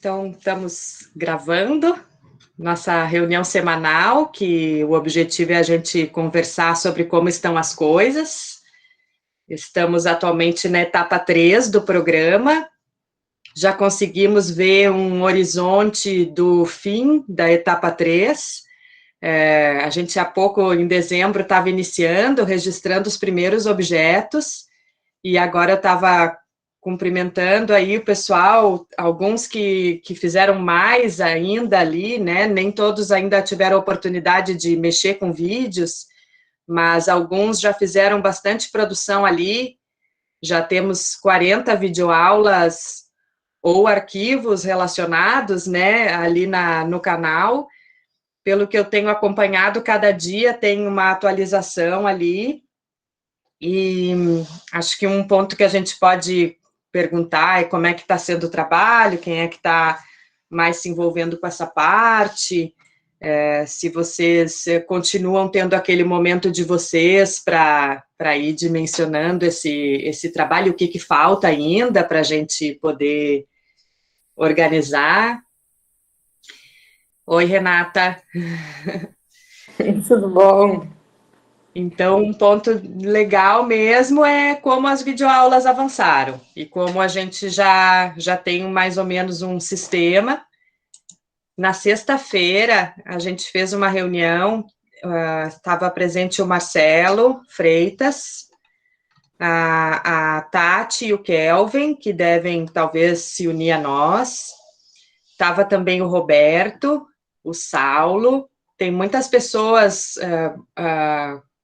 Então, estamos gravando nossa reunião semanal, que o objetivo é a gente conversar sobre como estão as coisas. Estamos atualmente na etapa 3 do programa, já conseguimos ver um horizonte do fim da etapa 3. A gente há pouco, em dezembro, estava iniciando, registrando os primeiros objetos, e agora eu estava cumprimentando aí o pessoal, alguns que fizeram mais ainda ali, né? Nem todos ainda tiveram oportunidade de mexer com vídeos, mas alguns já fizeram bastante produção ali. Já temos 40 videoaulas ou arquivos relacionados, né, ali no canal. Pelo que eu tenho acompanhado, cada dia tem uma atualização ali. E acho que um ponto que a gente pode perguntar é como é que está sendo o trabalho, quem é que está mais se envolvendo com essa parte, se vocês continuam tendo aquele momento de vocês para ir dimensionando esse trabalho, o que falta ainda para a gente poder organizar. Oi, Renata. Tudo bom? Então, um ponto legal mesmo é como as videoaulas avançaram e como a gente já tem mais ou menos um sistema. Na sexta-feira, a gente fez uma reunião, estava presente o Marcelo Freitas, a Tati e o Kelvin, que devem talvez se unir a nós. Estava também o Roberto, o Saulo. Tem muitas pessoas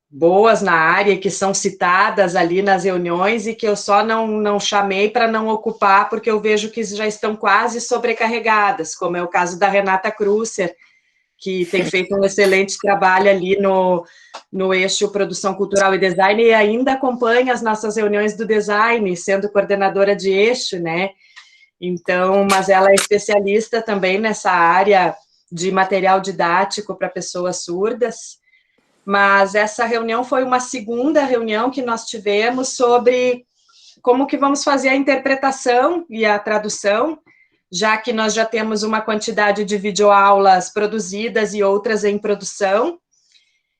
boas na área que são citadas ali nas reuniões e que eu só não chamei para não ocupar, porque eu vejo que já estão quase sobrecarregadas, como é o caso da Renata Krusser, que tem feito um excelente trabalho ali no eixo produção cultural e design e ainda acompanha as nossas reuniões do design, sendo coordenadora de eixo, né? Então, mas ela é especialista também nessa área de material didático para pessoas surdas. Mas essa reunião foi uma segunda reunião que nós tivemos sobre como que vamos fazer a interpretação e a tradução, já que nós já temos uma quantidade de videoaulas produzidas e outras em produção.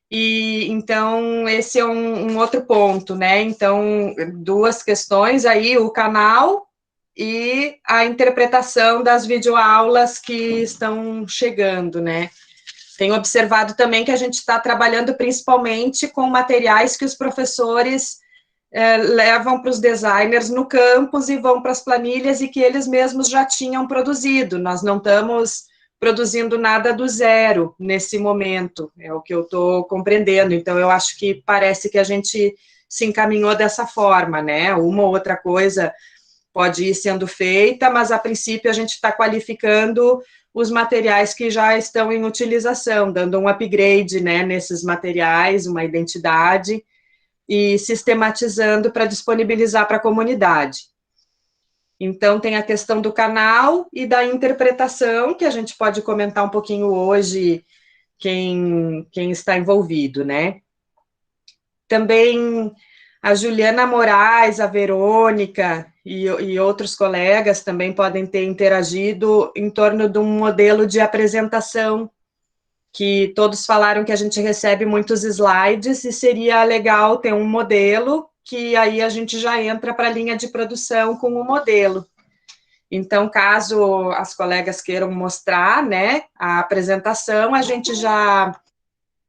E então esse é um outro ponto, né? Então, duas questões aí, o canal e a interpretação das videoaulas que estão chegando, né? Tenho observado também que a gente está trabalhando principalmente com materiais que os professores levam para os designers no campus e vão para as planilhas e que eles mesmos já tinham produzido. Nós não estamos produzindo nada do zero nesse momento, é o que eu estou compreendendo. Então, eu acho que parece que a gente se encaminhou dessa forma, né? Uma ou outra coisa pode ir sendo feita, mas a princípio a gente está qualificando os materiais que já estão em utilização, dando um upgrade, né, nesses materiais, uma identidade, e sistematizando para disponibilizar para a comunidade. Então, tem a questão do canal e da interpretação, que a gente pode comentar um pouquinho hoje, quem está envolvido, né? Também a Juliana Moraes, a Verônica e outros colegas também podem ter interagido em torno de um modelo de apresentação, que todos falaram que a gente recebe muitos slides e seria legal ter um modelo que aí a gente já entra para a linha de produção com o modelo. Então, caso as colegas queiram mostrar, né, a apresentação, a gente já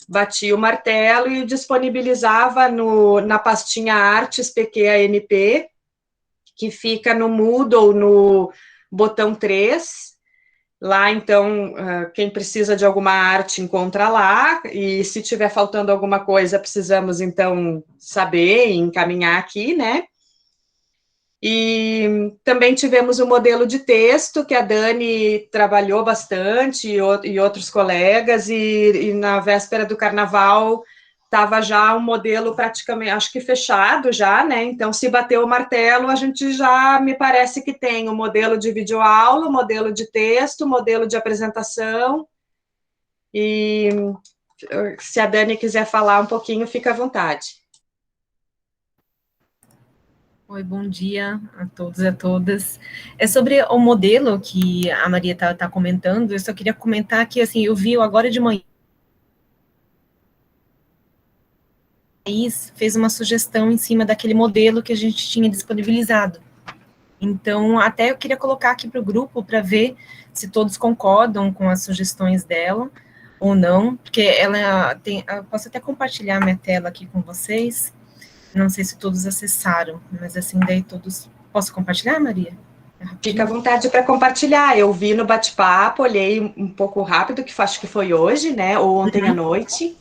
batia o martelo e disponibilizava na pastinha Artes PQANP, que fica no Moodle, no botão 3. Lá, então, quem precisa de alguma arte encontra lá, e se tiver faltando alguma coisa, precisamos, então, saber e encaminhar aqui, né? E também tivemos o modelo de texto, que a Dani trabalhou bastante, e outros colegas, e na véspera do carnaval estava já um modelo praticamente, acho que fechado já, né? Então, se bater o martelo, a gente já, me parece que tem o modelo de videoaula, o modelo de texto, o modelo de apresentação, e se a Dani quiser falar um pouquinho, fica à vontade. Oi, bom dia a todos e a todas. É sobre o modelo que a Maria tá comentando. Eu só queria comentar que, assim, eu vi agora de manhã, fez uma sugestão em cima daquele modelo que a gente tinha disponibilizado. Então, até eu queria colocar aqui para o grupo para ver se todos concordam com as sugestões dela ou não, porque ela tem. Eu posso até compartilhar minha tela aqui com vocês. Não sei se todos acessaram, mas assim, daí todos. Posso compartilhar, Maria? Fica à vontade para compartilhar. Eu vi no bate-papo, olhei um pouco rápido, que acho que foi hoje, né? Ou ontem à noite.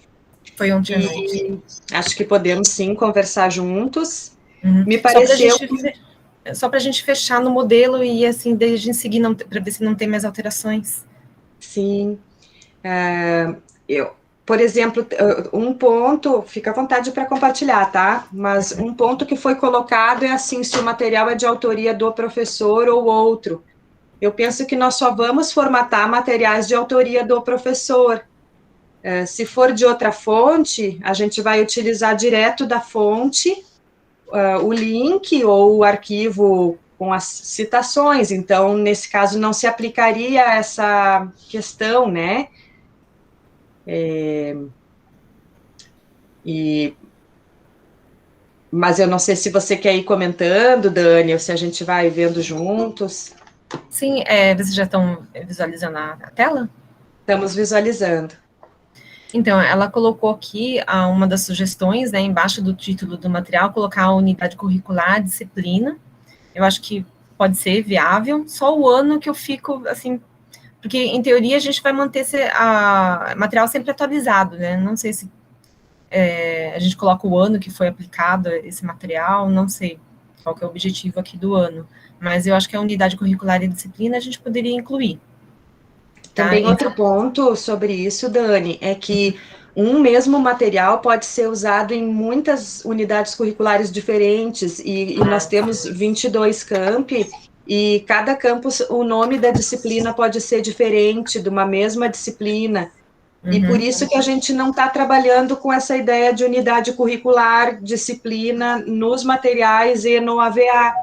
Foi ontem à noite. Acho que podemos sim conversar juntos. Me pareceu. Só para a gente fechar no modelo e assim, desde em seguir, para ver se não tem mais alterações. Sim. Por exemplo, um ponto, fica à vontade para compartilhar, tá? Mas um ponto que foi colocado é assim, se o material é de autoria do professor ou outro. Eu penso que nós só vamos formatar materiais de autoria do professor. Se for de outra fonte, a gente vai utilizar direto da fonte o link ou o arquivo com as citações. Então, nesse caso, não se aplicaria essa questão, né? Mas eu não sei se você quer ir comentando, Dani, ou se a gente vai vendo juntos. Sim, vocês já estão visualizando a tela? Estamos visualizando. Então, ela colocou aqui uma das sugestões, né, embaixo do título do material, colocar a unidade curricular, disciplina. Eu acho que pode ser viável, só o ano que eu fico, assim, porque, em teoria, a gente vai manter material sempre atualizado, né, não sei se a gente coloca o ano que foi aplicado esse material, não sei qual que é o objetivo aqui do ano, mas eu acho que a unidade curricular e disciplina a gente poderia incluir. Tá? Também outro ponto sobre isso, Dani, é que um mesmo material pode ser usado em muitas unidades curriculares diferentes, e nós temos 22 campi, e cada campus, o nome da disciplina pode ser diferente, de uma mesma disciplina, e por isso que a gente não está trabalhando com essa ideia de unidade curricular, disciplina, nos materiais e no AVA,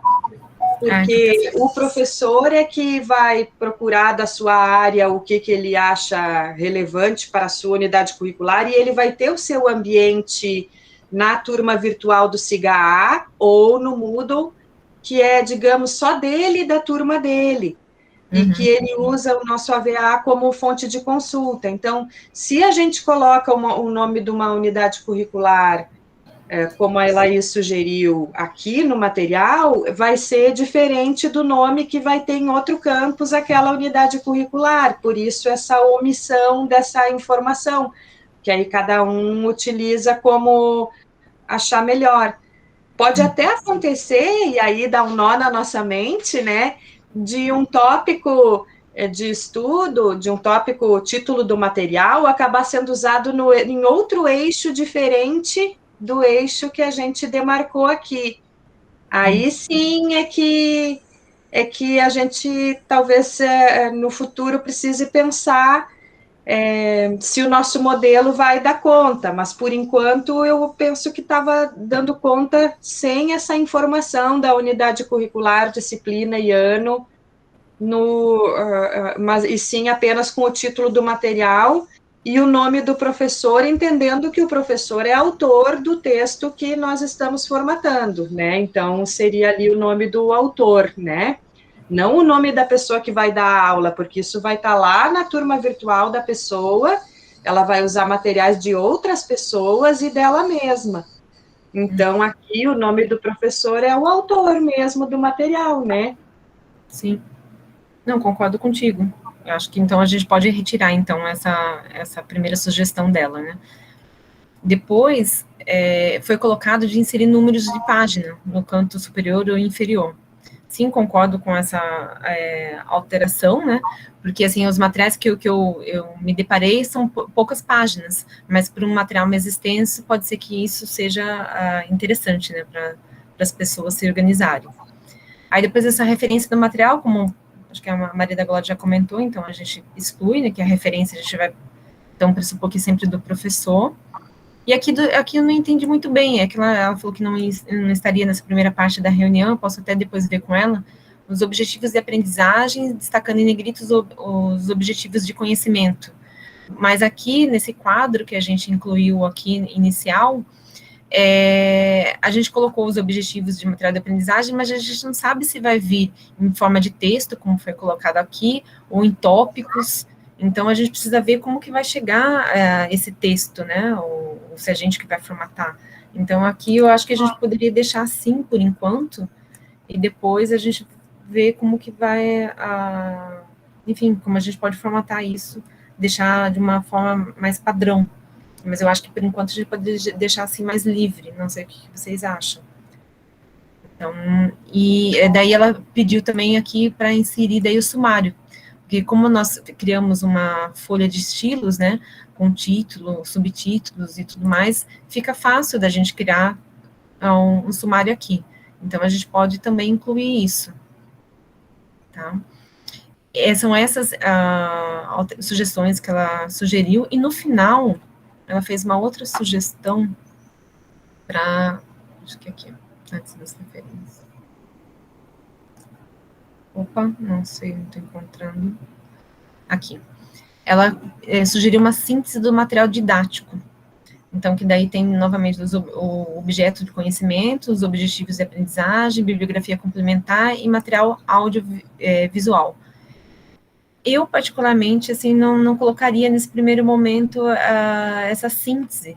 porque o professor é que vai procurar da sua área o que ele acha relevante para a sua unidade curricular, e ele vai ter o seu ambiente na turma virtual do SIGA ou no Moodle, que é, digamos, só dele e da turma dele, e que ele usa o nosso AVA como fonte de consulta. Então, se a gente coloca o nome de uma unidade curricular como a Elaís sugeriu aqui no material, vai ser diferente do nome que vai ter em outro campus aquela unidade curricular, por isso essa omissão dessa informação, que aí cada um utiliza como achar melhor. Pode até acontecer, e aí dá um nó na nossa mente, né, de um tópico de estudo, de um tópico, título do material, acabar sendo usado em outro eixo diferente do eixo que a gente demarcou aqui. Aí sim é que a gente talvez no futuro precise pensar se o nosso modelo vai dar conta, mas por enquanto eu penso que estava dando conta sem essa informação da unidade curricular, disciplina e ano, mas e sim apenas com o título do material e o nome do professor, entendendo que o professor é autor do texto que nós estamos formatando, né? Então, seria ali o nome do autor, né? Não o nome da pessoa que vai dar a aula, porque isso vai estar lá na turma virtual da pessoa, ela vai usar materiais de outras pessoas e dela mesma. Então, aqui o nome do professor é o autor mesmo do material, né? Sim. Não, concordo contigo. Eu acho que então a gente pode retirar então essa primeira sugestão dela, né? Depois foi colocado de inserir números de página no canto superior ou inferior. Sim, concordo com essa alteração, né? Porque assim os materiais que eu me deparei são poucas páginas, mas para um material mais extenso pode ser que isso seja interessante, né? Para as pessoas se organizarem. Aí depois essa referência do material, como acho que a Maria da Glória já comentou, então a gente exclui, né, que a referência a gente vai, então, pressupor que sempre do professor. E aqui eu não entendi muito bem, é que ela falou que não estaria nessa primeira parte da reunião, eu posso até depois ver com ela, os objetivos de aprendizagem, destacando em negrito os objetivos de conhecimento. Mas aqui, nesse quadro que a gente incluiu aqui, inicial, a gente colocou os objetivos de material de aprendizagem, mas a gente não sabe se vai vir em forma de texto, como foi colocado aqui, ou em tópicos. Então, a gente precisa ver como que vai chegar esse texto, né, ou se a gente que vai formatar. Então, aqui eu acho que a gente poderia deixar assim, por enquanto, e depois a gente vê como que vai, enfim, como a gente pode formatar isso, deixar de uma forma mais padrão. Mas eu acho que, por enquanto, a gente pode deixar assim mais livre, não sei o que vocês acham. Então, e daí ela pediu também aqui para inserir daí o sumário, porque como nós criamos uma folha de estilos, né, com título, subtítulos e tudo mais, fica fácil da gente criar um sumário aqui. Então, a gente pode também incluir isso, tá? São essas sugestões que ela sugeriu, e no final, ela fez uma outra sugestão para, acho que aqui, antes das referências. Opa, não sei, não estou encontrando. Aqui. Ela sugeriu uma síntese do material didático. Então, que daí tem, novamente, o objeto de conhecimento, os objetivos de aprendizagem, bibliografia complementar e material audiovisual. Eu, particularmente, assim, não colocaria nesse primeiro momento essa síntese,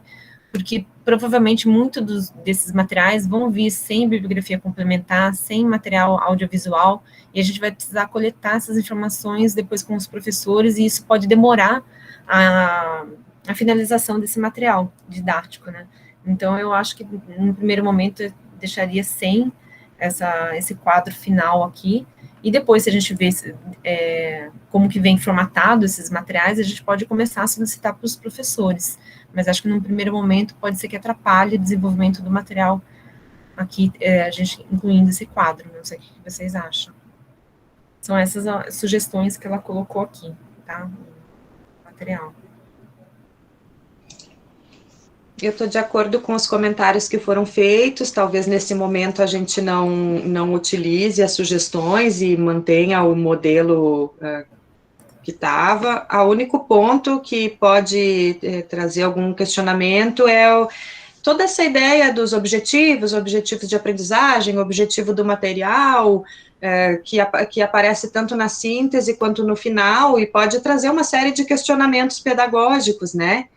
porque provavelmente muitos desses materiais vão vir sem bibliografia complementar, sem material audiovisual, e a gente vai precisar coletar essas informações depois com os professores, e isso pode demorar a finalização desse material didático, né? Então, eu acho que, no primeiro momento, eu deixaria sem esse quadro final aqui, e depois, se a gente vê como que vem formatado esses materiais, a gente pode começar a solicitar para os professores. Mas acho que, num primeiro momento, pode ser que atrapalhe o desenvolvimento do material aqui, a gente incluindo esse quadro. Não sei o que vocês acham. São essas as sugestões que ela colocou aqui, tá? No material. Eu estou de acordo com os comentários que foram feitos, talvez nesse momento a gente não utilize as sugestões e mantenha o modelo que estava. O único ponto que pode trazer algum questionamento é toda essa ideia dos objetivos de aprendizagem, objetivo do material, que aparece tanto na síntese quanto no final, e pode trazer uma série de questionamentos pedagógicos, né?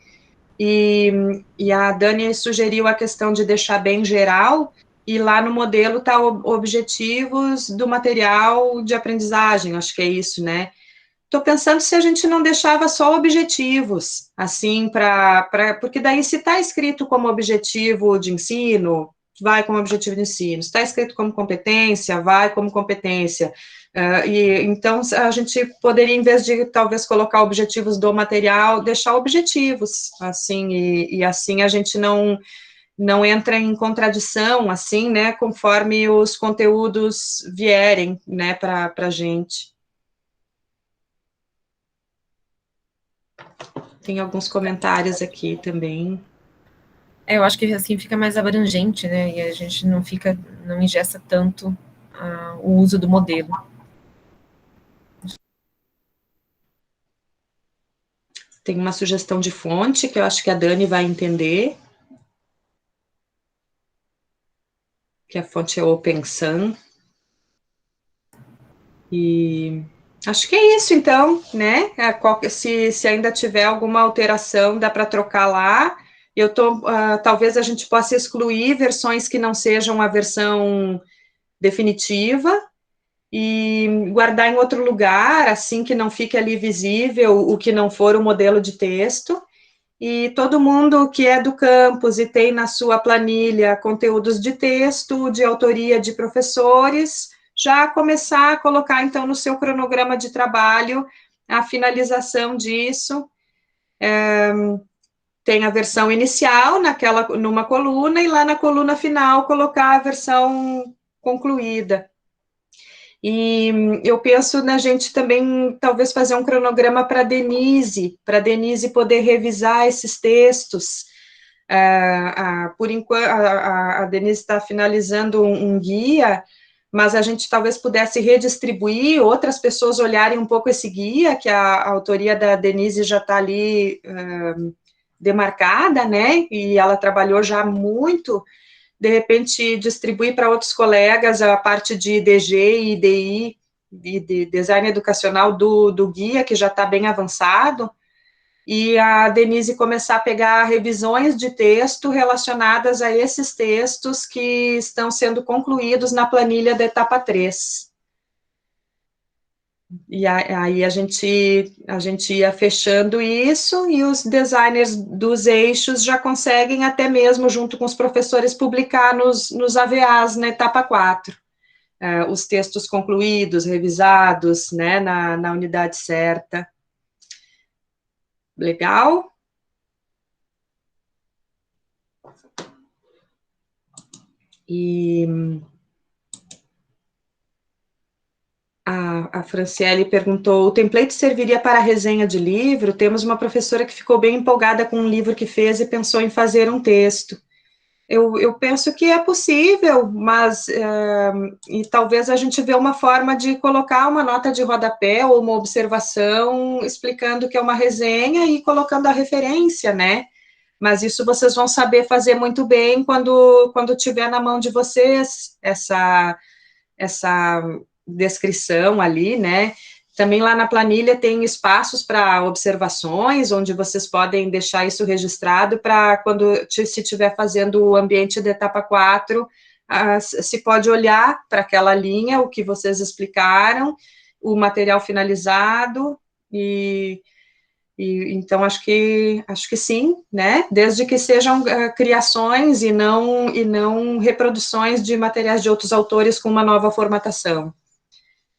E a Dani sugeriu a questão de deixar bem geral, e lá no modelo está objetivos do material de aprendizagem, acho que é isso, né? Estou pensando se a gente não deixava só objetivos, assim, porque daí se está escrito como objetivo de ensino, vai como objetivo de ensino, se está escrito como competência, vai como competência. Então, a gente poderia, em vez de talvez colocar objetivos do material, deixar objetivos, assim, e assim a gente não entra em contradição, assim, né, conforme os conteúdos vierem, né, para a gente. Tem alguns comentários aqui também. Eu acho que assim fica mais abrangente, né, e a gente não engessa tanto o uso do modelo. Tem uma sugestão de fonte, que eu acho que a Dani vai entender, que a fonte é OpenSUN. E acho que é isso, então, né? Se ainda tiver alguma alteração, dá para trocar lá. Talvez a gente possa excluir versões que não sejam a versão definitiva e guardar em outro lugar, assim que não fique ali visível o que não for o modelo de texto. E todo mundo que é do campus e tem na sua planilha conteúdos de texto, de autoria de professores, já começar a colocar, então, no seu cronograma de trabalho, a finalização disso. Tem a versão inicial numa coluna, e lá na coluna final colocar a versão concluída. E eu penso na gente também, talvez, fazer um cronograma para a Denise poder revisar esses textos, Por enquanto, a Denise está finalizando um guia, mas a gente talvez pudesse redistribuir, outras pessoas olharem um pouco esse guia, que a autoria da Denise já está ali demarcada, né, e ela trabalhou já muito, de repente distribuir para outros colegas a parte de DG e IDI, de design educacional do guia, que já está bem avançado, e a Denise começar a pegar revisões de texto relacionadas a esses textos que estão sendo concluídos na planilha da etapa 3. E aí a gente ia fechando isso, e os designers dos eixos já conseguem até mesmo, junto com os professores, publicar nos AVAs na etapa 4. Os textos concluídos, revisados, né, na unidade certa. Legal? E a Franciele perguntou, o template serviria para resenha de livro? Temos uma professora que ficou bem empolgada com um livro que fez e pensou em fazer um texto. Eu penso que é possível, mas e talvez a gente vê uma forma de colocar uma nota de rodapé ou uma observação explicando que é uma resenha e colocando a referência, né? Mas isso vocês vão saber fazer muito bem quando tiver na mão de vocês essa descrição ali, né? Também lá na planilha tem espaços para observações, onde vocês podem deixar isso registrado para quando se estiver fazendo o ambiente da etapa 4, se pode olhar para aquela linha, o que vocês explicaram, o material finalizado, então acho que sim, né? Desde que sejam criações e não reproduções de materiais de outros autores com uma nova formatação.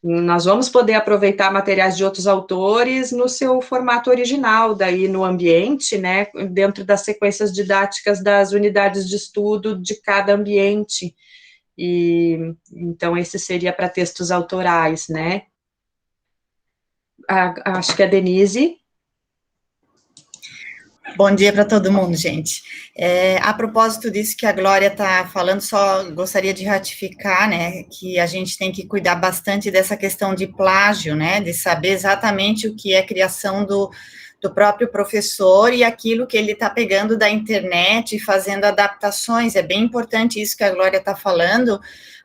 Nós vamos poder aproveitar materiais de outros autores no seu formato original, daí no ambiente, né, dentro das sequências didáticas das unidades de estudo de cada ambiente, e então esse seria para textos autorais, né. Acho que a Denise. Bom dia para todo mundo, gente. A propósito disso que a Glória está falando, só gostaria de ratificar, né, que a gente tem que cuidar bastante dessa questão de plágio, né, de saber exatamente o que é criação do próprio professor e aquilo que ele está pegando da internet e fazendo adaptações. É bem importante isso que a Glória está falando,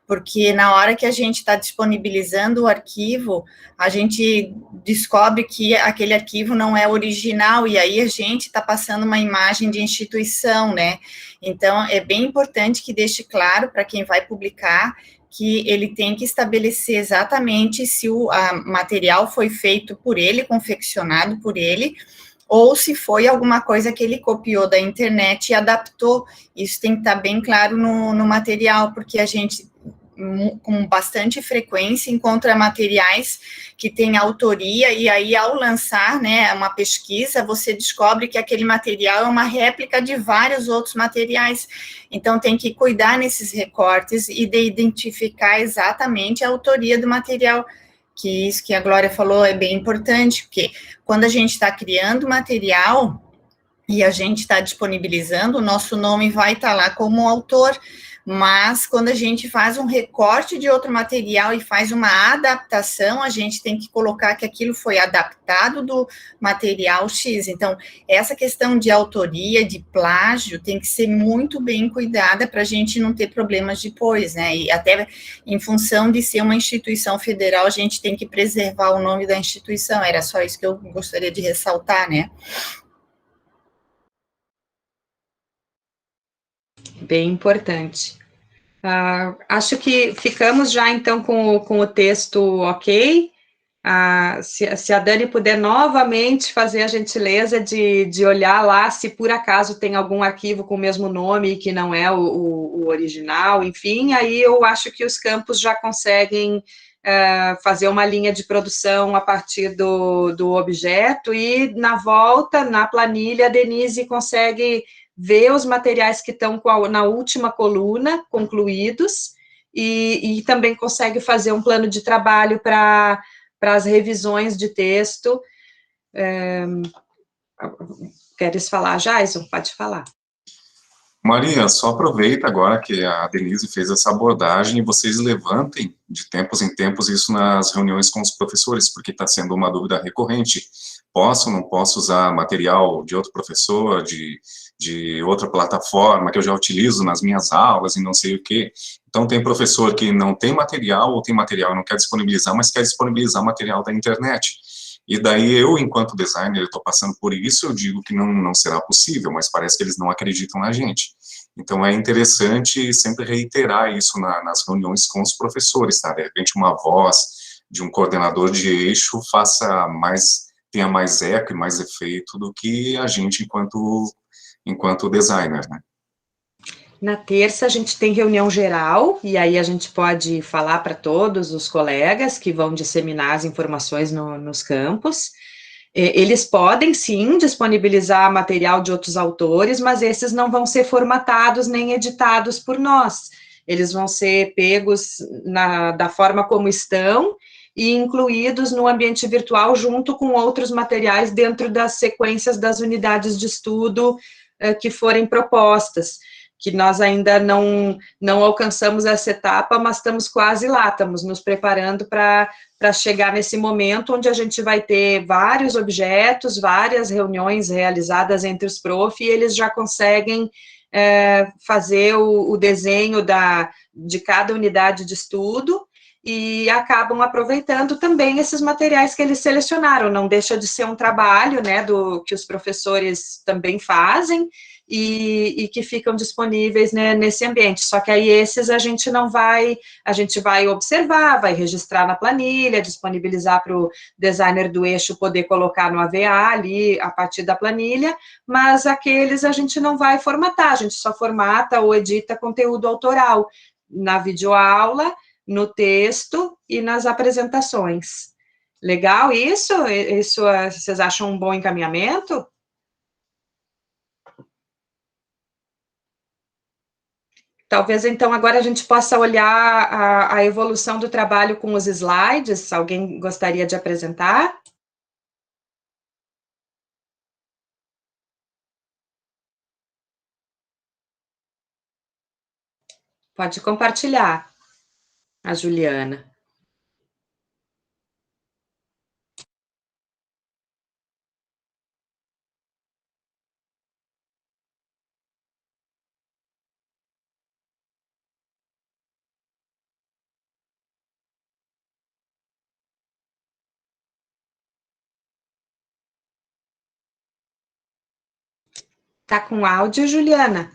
porque na hora que a gente está disponibilizando o arquivo, a gente descobre que aquele arquivo não é original, e aí a gente está passando uma imagem de instituição, né? Então, é bem importante que deixe claro para quem vai publicar que ele tem que estabelecer exatamente se o material foi feito por ele, confeccionado por ele, ou se foi alguma coisa que ele copiou da internet e adaptou. Isso tem que estar bem claro no material, porque a gente, com bastante frequência, encontra materiais que têm autoria, e aí, ao lançar, né, uma pesquisa, você descobre que aquele material é uma réplica de vários outros materiais. Então, tem que cuidar nesses recortes e de identificar exatamente a autoria do material, que isso que a Glória falou é bem importante, porque quando a gente está criando material e a gente está disponibilizando, o nosso nome vai estar lá como autor, mas quando a gente faz um recorte de outro material e faz uma adaptação, a gente tem que colocar que aquilo foi adaptado do material X. Então, essa questão de autoria, de plágio, tem que ser muito bem cuidada para a gente não ter problemas depois, né? E até em função de ser uma instituição federal, a gente tem que preservar o nome da instituição. Era só isso que eu gostaria de ressaltar, né? Bem importante. Acho que ficamos já, então, com o texto ok. Se a Dani puder novamente fazer a gentileza de olhar lá se por acaso tem algum arquivo com o mesmo nome que não é o original, enfim, aí eu acho que os campos já conseguem fazer uma linha de produção a partir do objeto, e na volta, na planilha, a Denise consegue ver os materiais que estão na última coluna, concluídos, e também consegue fazer um plano de trabalho para as revisões de texto. Queres falar, Jason? Pode falar. Maria, só aproveita agora que a Denise fez essa abordagem e vocês levantem de tempos em tempos isso nas reuniões com os professores, porque está sendo uma dúvida recorrente. Posso, não posso usar material de outro professor, de outra plataforma que eu já utilizo nas minhas aulas e não sei o quê. Então, tem professor que não tem material ou tem material e não quer disponibilizar, mas quer disponibilizar material da internet. E daí eu, enquanto designer, estou passando por isso, eu digo que não será possível, mas parece que eles não acreditam na gente. Então é interessante sempre reiterar isso nas reuniões com os professores, tá? De repente uma voz de um coordenador de eixo tenha mais eco e mais efeito do que a gente enquanto designer, né? Na terça a gente tem reunião geral, e aí a gente pode falar para todos os colegas que vão disseminar as informações nos campos. Eles podem, sim, disponibilizar material de outros autores, mas esses não vão ser formatados nem editados por nós. Eles vão ser pegos da forma como estão e incluídos no ambiente virtual junto com outros materiais dentro das sequências das unidades de estudo que forem propostas, que nós ainda não alcançamos essa etapa, mas estamos quase lá, estamos nos preparando para chegar nesse momento onde a gente vai ter vários objetos, várias reuniões realizadas entre os prof, e eles já conseguem fazer o desenho de cada unidade de estudo, e acabam aproveitando também esses materiais que eles selecionaram. Não deixa de ser um trabalho, né, que os professores também fazem, e que ficam disponíveis, né, nesse ambiente. Só que aí esses a gente vai observar, vai registrar na planilha, disponibilizar para o designer do eixo poder colocar no AVA ali, a partir da planilha, mas aqueles a gente não vai formatar, a gente só formata ou edita conteúdo autoral na videoaula, no texto e nas apresentações. Legal isso? Isso vocês acham um bom encaminhamento? Talvez, então, agora a gente possa olhar a evolução do trabalho com os slides. Alguém gostaria de apresentar? Pode compartilhar, a Juliana. Tá com áudio, Juliana?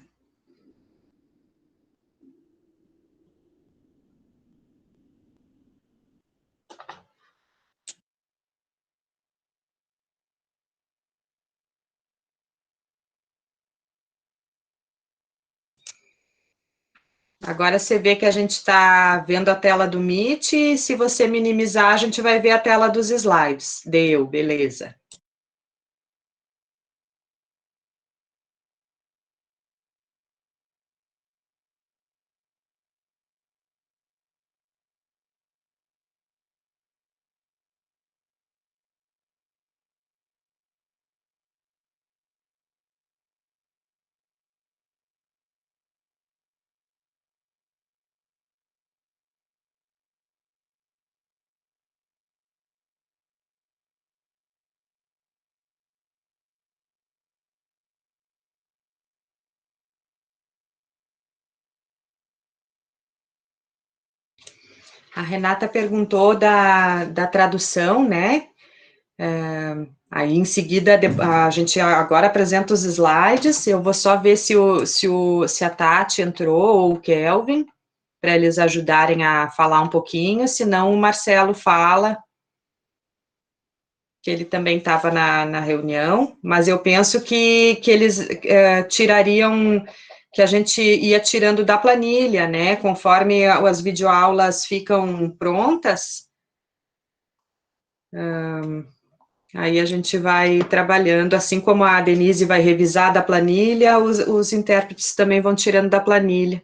Agora você vê que a gente está vendo a tela do Meet, e se você minimizar, a gente vai ver a tela dos slides. Deu, beleza. A Renata perguntou da tradução, né? Aí, em seguida, a gente agora apresenta os slides. Eu vou só ver se a Tati entrou, ou o Kelvin, para eles ajudarem a falar um pouquinho, senão o Marcelo fala, que ele também estava na reunião, mas eu penso que eles tirariam, que a gente ia tirando da planilha, né, conforme as videoaulas ficam prontas, aí a gente vai trabalhando, assim como a Denise vai revisar da planilha, os intérpretes também vão tirando da planilha.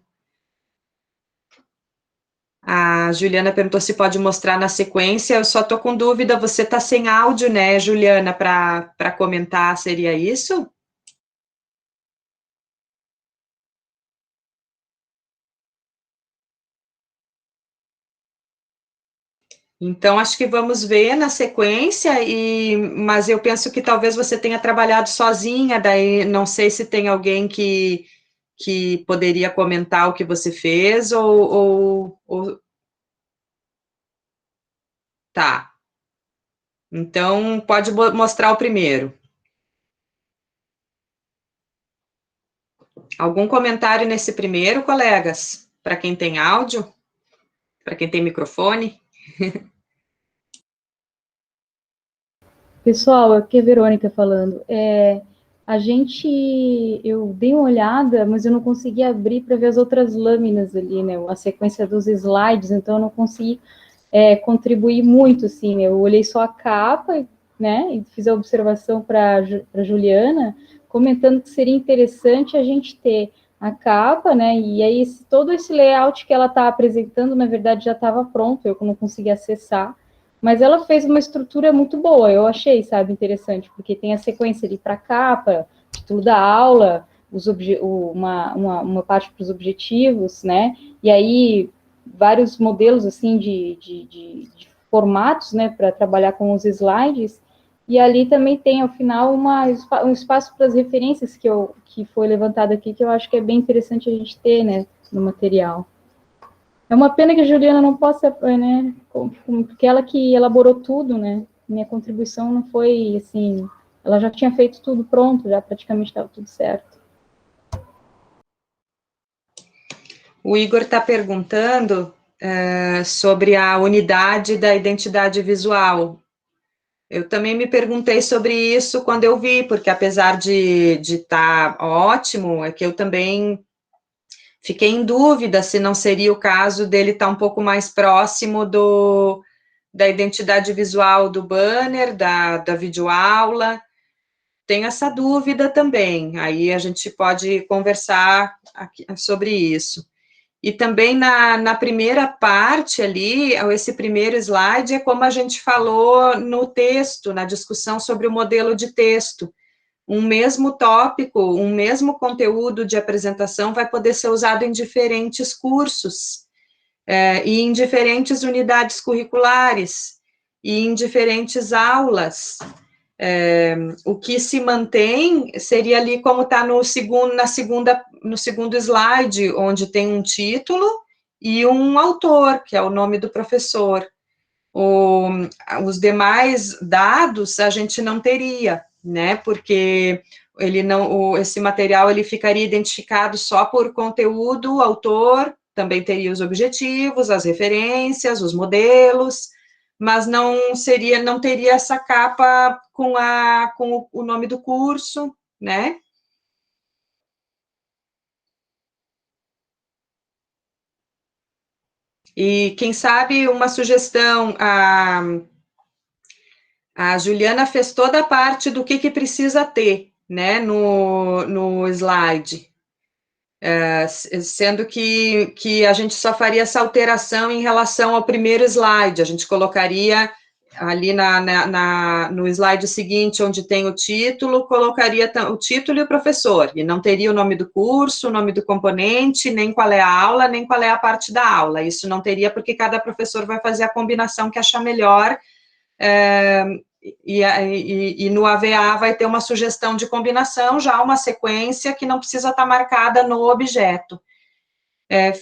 A Juliana perguntou se pode mostrar na sequência, eu só estou com dúvida, você está sem áudio, né, Juliana, para comentar, seria isso? Então, acho que vamos ver na sequência, mas eu penso que talvez você tenha trabalhado sozinha, daí não sei se tem alguém que poderia comentar o que você fez, Tá. Então, pode mostrar o primeiro. Algum comentário nesse primeiro, colegas? Para quem tem áudio? Para quem tem microfone? Pessoal, aqui é a Verônica falando. Eu dei uma olhada, mas eu não consegui abrir para ver as outras lâminas ali, né? A sequência dos slides, então eu não consegui contribuir muito, assim. Eu olhei só a capa, né? E fiz a observação para a Juliana, comentando que seria interessante a gente ter a capa, né? E aí todo esse layout que ela está apresentando, na verdade, já estava pronto, eu não consegui acessar. Mas ela fez uma estrutura muito boa, eu achei, sabe, interessante, porque tem a sequência ali para a capa, título da aula, uma parte para os objetivos, né? E aí vários modelos assim de formatos, né, para trabalhar com os slides. E ali também tem, ao final, um espaço para as referências que foi levantado aqui, que eu acho que é bem interessante a gente ter, né, no material. É uma pena que a Juliana não possa, né, porque ela que elaborou tudo, né, minha contribuição não foi, assim, ela já tinha feito tudo pronto, já praticamente estava tudo certo. O Igor está perguntando sobre a unidade da identidade visual. Eu também me perguntei sobre isso quando eu vi, porque apesar de estar ótimo, é que eu também fiquei em dúvida se não seria o caso dele estar um pouco mais próximo da identidade visual do banner, da videoaula. Tenho essa dúvida também, aí a gente pode conversar sobre isso. E também na primeira parte ali, esse primeiro slide é como a gente falou no texto, na discussão sobre o modelo de texto. Um mesmo tópico, um mesmo conteúdo de apresentação vai poder ser usado em diferentes cursos, e em diferentes unidades curriculares, e em diferentes aulas. O que se mantém seria ali como está no segundo slide, onde tem um título e um autor, que é o nome do professor. Os demais dados a gente não teria, né? Porque esse material ele ficaria identificado só por conteúdo, autor, também teria os objetivos, as referências, os modelos, mas não teria essa capa com o nome do curso, né? E quem sabe uma sugestão, a Juliana fez toda a parte do que precisa ter, né, no slide, sendo que a gente só faria essa alteração em relação ao primeiro slide, a gente colocaria ali no slide seguinte, onde tem o título, colocaria o título e o professor, e não teria o nome do curso, o nome do componente, nem qual é a aula, nem qual é a parte da aula, isso não teria, porque cada professor vai fazer a combinação que achar melhor, e no AVA vai ter uma sugestão de combinação, já uma sequência que não precisa estar marcada no objeto.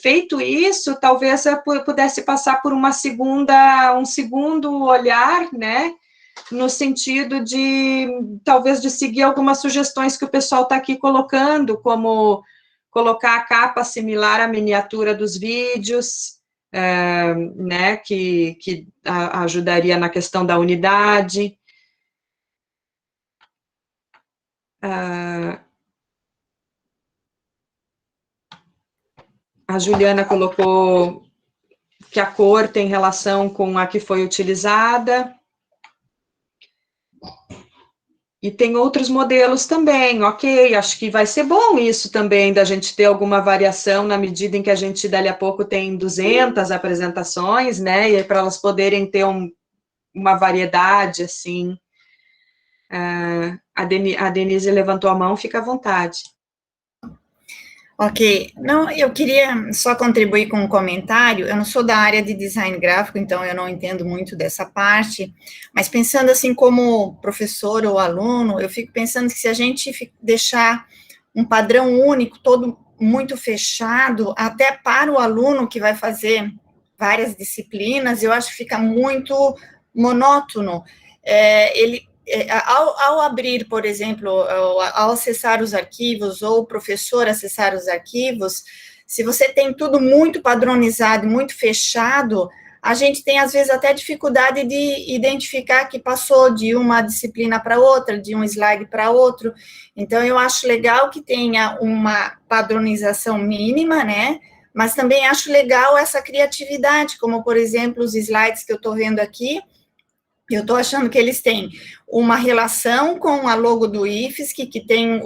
Feito isso, talvez eu pudesse passar por um segundo olhar, né, no sentido talvez de seguir algumas sugestões que o pessoal está aqui colocando, como colocar a capa similar à miniatura dos vídeos, né, que ajudaria na questão da unidade. A Juliana colocou que a cor tem relação com a que foi utilizada. E tem outros modelos também, ok, acho que vai ser bom isso também, da gente ter alguma variação na medida em que a gente, dali a pouco, tem 200 apresentações, né, e para elas poderem ter uma variedade, assim. A Denise levantou a mão, fica à vontade. Ok, não, eu queria só contribuir com um comentário. Eu não sou da área de design gráfico, então eu não entendo muito dessa parte, mas pensando assim como professor ou aluno, eu fico pensando que se a gente deixar um padrão único, todo muito fechado, até para o aluno que vai fazer várias disciplinas, eu acho que fica muito monótono. Ao abrir, por exemplo, ao acessar os arquivos, ou o professor acessar os arquivos, se você tem tudo muito padronizado, muito fechado, a gente tem, às vezes, até dificuldade de identificar que passou de uma disciplina para outra, de um slide para outro. Então, eu acho legal que tenha uma padronização mínima, né? Mas também acho legal essa criatividade, como, por exemplo, os slides que eu estou vendo aqui. Eu estou achando que eles têm uma relação com a logo do IFSC, que tem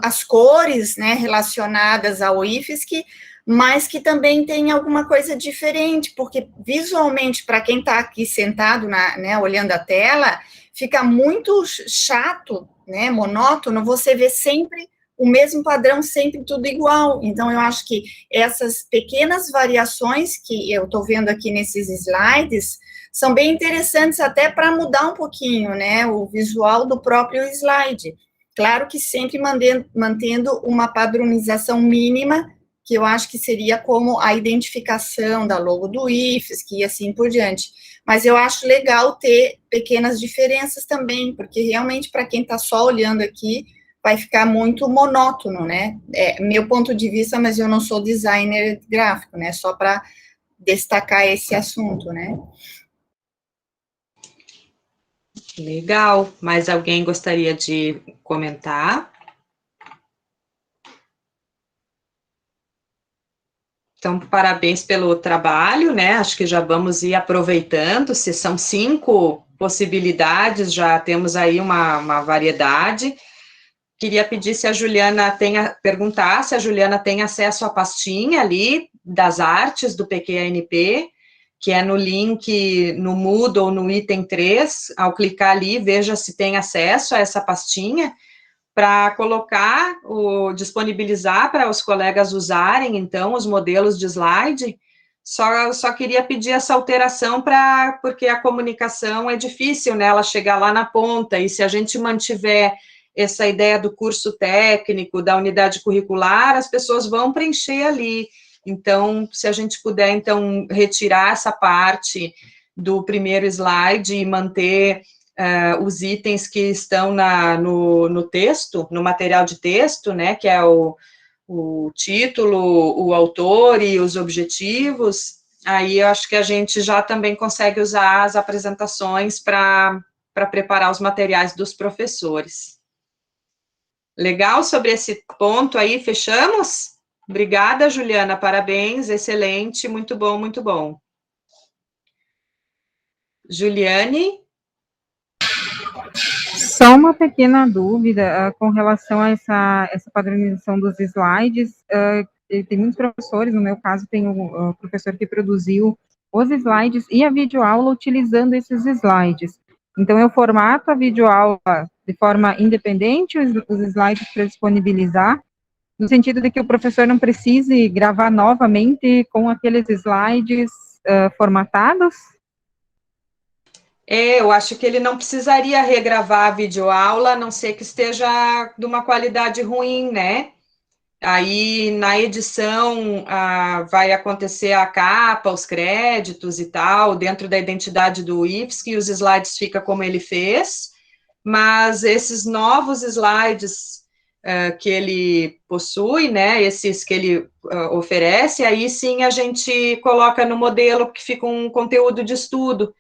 as cores, né, relacionadas ao IFSC, mas que também tem alguma coisa diferente, porque visualmente, para quem está aqui sentado, né, olhando a tela, fica muito chato, né, monótono, você vê sempre o mesmo padrão, sempre tudo igual. Então, eu acho que essas pequenas variações que eu estou vendo aqui nesses slides são bem interessantes até para mudar um pouquinho, né, o visual do próprio slide. Claro que sempre mantendo uma padronização mínima, que eu acho que seria como a identificação da logo do IFSC e assim por diante. Mas eu acho legal ter pequenas diferenças também, porque realmente para quem está só olhando aqui, vai ficar muito monótono, né? É meu ponto de vista, mas eu não sou designer gráfico, né? Só para destacar esse assunto, né? Legal. Mais alguém gostaria de comentar? Então, parabéns pelo trabalho, né? Acho que já vamos ir aproveitando. Se são 5 possibilidades, já temos aí uma variedade. Queria pedir se a Juliana perguntar se a Juliana tem acesso à pastinha ali das artes do PQANP, que é no link no Moodle, no item 3. Ao clicar ali, veja se tem acesso a essa pastinha, para colocar, disponibilizar para os colegas usarem, então, os modelos de slide. Só queria pedir essa alteração, porque a comunicação é difícil, né, ela chegar lá na ponta, e se a gente mantiver essa ideia do curso técnico, da unidade curricular, as pessoas vão preencher ali. Então, se a gente puder, então, retirar essa parte do primeiro slide e manter os itens que estão no texto, no material de texto, né, que é o título, o autor e os objetivos, aí eu acho que a gente já também consegue usar as apresentações para preparar os materiais dos professores. Legal sobre esse ponto aí, fechamos? Obrigada, Juliana, parabéns, excelente, muito bom, muito bom. Juliane? Só uma pequena dúvida com relação a essa padronização dos slides. Tem muitos professores, no meu caso, tem um professor que produziu os slides e a videoaula utilizando esses slides. Então, eu formato a videoaula de forma independente, os slides para disponibilizar, no sentido de que o professor não precise gravar novamente com aqueles slides formatados? Eu acho que ele não precisaria regravar a videoaula, a não ser que esteja de uma qualidade ruim, né? Aí, na edição, vai acontecer a capa, os créditos e tal, dentro da identidade do IFSC, e os slides ficam como ele fez, mas esses novos slides que ele possui, né, esses que ele oferece, aí sim a gente coloca no modelo, que fica um conteúdo de estudo.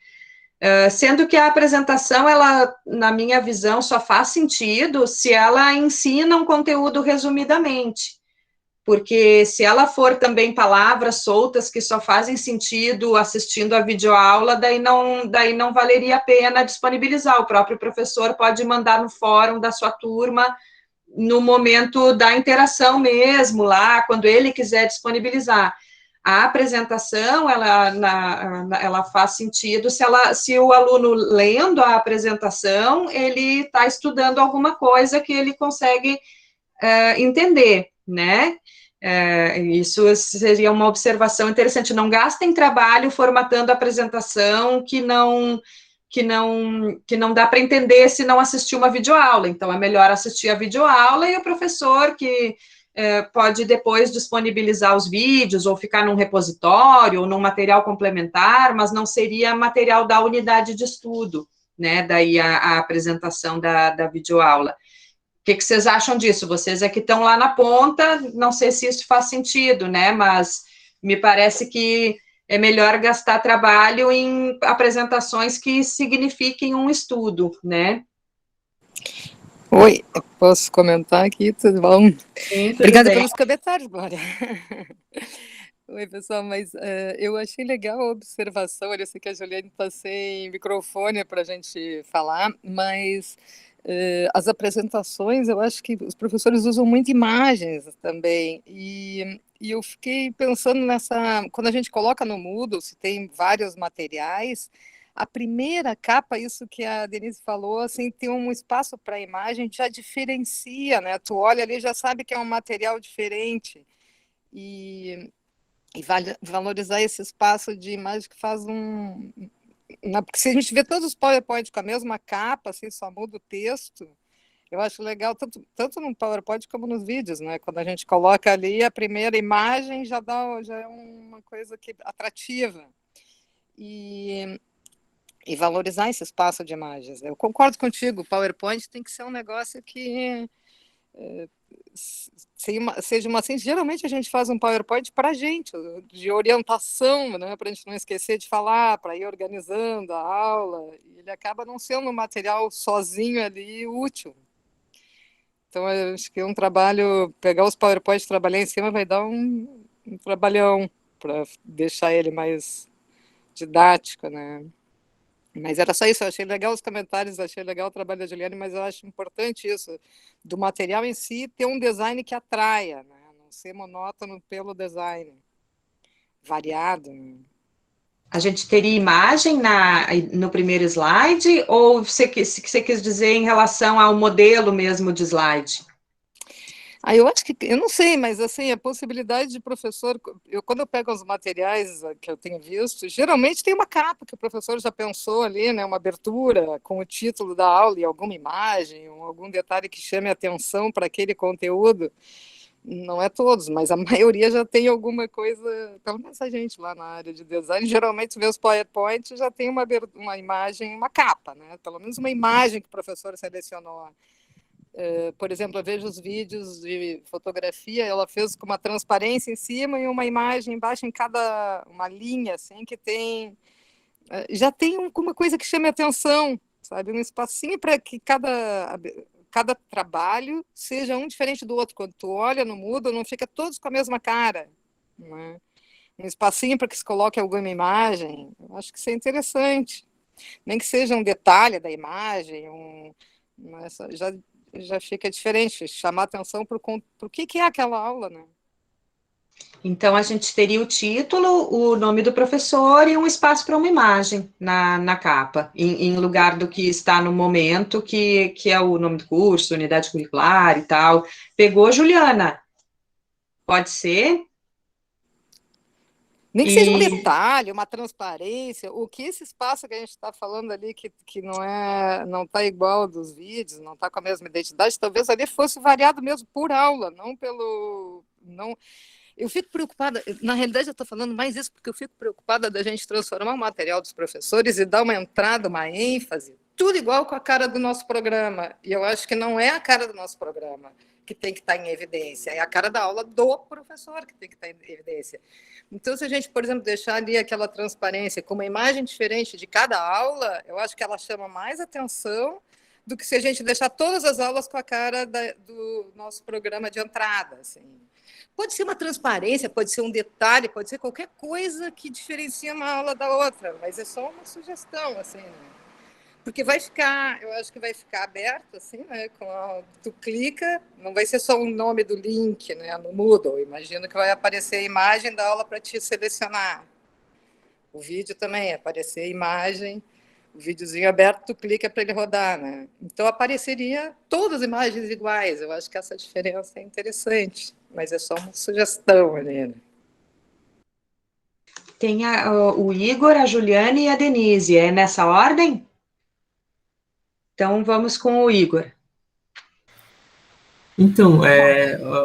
Sendo que a apresentação, ela, na minha visão, só faz sentido se ela ensina um conteúdo resumidamente, porque se ela for também palavras soltas que só fazem sentido assistindo a videoaula, daí não valeria a pena disponibilizar. O próprio professor pode mandar no fórum da sua turma, no momento da interação mesmo, lá, quando ele quiser disponibilizar. A apresentação, ela faz sentido se o aluno, lendo a apresentação, ele está estudando alguma coisa que ele consegue entender, né? Isso seria uma observação interessante. Não gastem trabalho formatando a apresentação que não dá para entender se não assistir uma videoaula. Então, é melhor assistir a videoaula e o professor que pode depois disponibilizar os vídeos ou ficar num repositório ou num material complementar, mas não seria material da unidade de estudo, né? Daí a apresentação da videoaula. O que vocês acham disso? Vocês é que estão lá na ponta, não sei se isso faz sentido, né? Mas me parece que é melhor gastar trabalho em apresentações que signifiquem um estudo, né? Oi, eu posso comentar aqui, tudo bom? Sim, tudo Obrigada bem. pelos comentários, Glória. Oi, pessoal, mas eu achei legal a observação, eu sei que a Juliane está sem microfone para a gente falar, mas as apresentações, eu acho que os professores usam muito imagens também, e eu fiquei pensando quando a gente coloca no Moodle, se tem vários materiais, a primeira capa, isso que a Denise falou, assim, tem um espaço para a imagem, já diferencia, né? Tu olha ali, já sabe que é um material diferente, e valorizar esse espaço de imagem que faz porque se a gente vê todos os PowerPoint com a mesma capa, assim, só muda o texto, eu acho legal, tanto no PowerPoint como nos vídeos, né? Quando a gente coloca ali a primeira imagem, já é uma coisa atrativa. E valorizar esse espaço de imagens. Eu concordo contigo, o PowerPoint tem que ser um negócio que seja uma ciência. Geralmente a gente faz um PowerPoint para a gente, de orientação, né, para a gente não esquecer de falar, para ir organizando a aula, e ele acaba não sendo um material sozinho ali útil. Então, eu acho que é um trabalho, pegar os PowerPoints e trabalhar em cima vai dar um trabalhão para deixar ele mais didático, né? Mas era só isso, eu achei legal os comentários, achei legal o trabalho da Juliane, mas eu acho importante isso, do material em si ter um design que atraia, né? Não ser monótono pelo design, variado. Né? A gente teria imagem no primeiro slide, ou você quis dizer em relação ao modelo mesmo de slide? Eu acho que, eu não sei, mas assim, a possibilidade de professor, quando eu pego os materiais que eu tenho visto, geralmente tem uma capa que o professor já pensou ali, né, uma abertura com o título da aula e alguma imagem, ou algum detalhe que chame a atenção para aquele conteúdo. Não é todos, mas a maioria já tem alguma coisa, pelo menos a gente lá na área de design, geralmente vê os PowerPoint já tem uma imagem, uma capa, né, pelo menos uma imagem que o professor selecionou. Por exemplo, eu vejo os vídeos de fotografia, ela fez com uma transparência em cima e uma imagem embaixo em cada uma linha, assim, que tem já tem uma coisa que chame a atenção, sabe, um espacinho para que cada trabalho seja um diferente do outro. Quando tu olha no Moodle, não fica todos com a mesma cara, né? Um espacinho para que se coloque alguma imagem, eu acho que isso é interessante, nem que seja um detalhe da imagem, já fica diferente, chamar atenção para o que é aquela aula, né? Então, a gente teria o título, o nome do professor e um espaço para uma imagem na capa, em lugar do que está no momento, que é o nome do curso, unidade curricular e tal. Pegou, Juliana? Pode ser? Nem que seja um detalhe, uma transparência, o que esse espaço que a gente está falando ali, que não está igual dos vídeos, não está com a mesma identidade, talvez ali fosse variado mesmo por aula, não pelo... Não, eu fico preocupada, na realidade eu estou falando mais isso porque eu fico preocupada da gente transformar o material dos professores e dar uma entrada, uma ênfase, tudo igual com a cara do nosso programa, e eu acho que não é a cara do nosso programa que tem que estar em evidência, é a cara da aula do professor que tem que estar em evidência. Então, se a gente, por exemplo, deixar ali aquela transparência com uma imagem diferente de cada aula, eu acho que ela chama mais atenção do que se a gente deixar todas as aulas com a cara do nosso programa de entrada, assim. Pode ser uma transparência, pode ser um detalhe, pode ser qualquer coisa que diferencia uma aula da outra, mas é só uma sugestão, assim, né? Porque eu acho que vai ficar aberto, assim, né? Tu clica, não vai ser só o nome do link, né? No Moodle, imagino que vai aparecer a imagem da aula para te selecionar. O vídeo também, aparecer a imagem, o videozinho aberto, tu clica para ele rodar, né? Então apareceria todas as imagens iguais, eu acho que essa diferença é interessante. mas é só uma sugestão ali, né? Tem o Igor, a Juliane e a Denise, é nessa ordem? Então, vamos com o Igor. Então,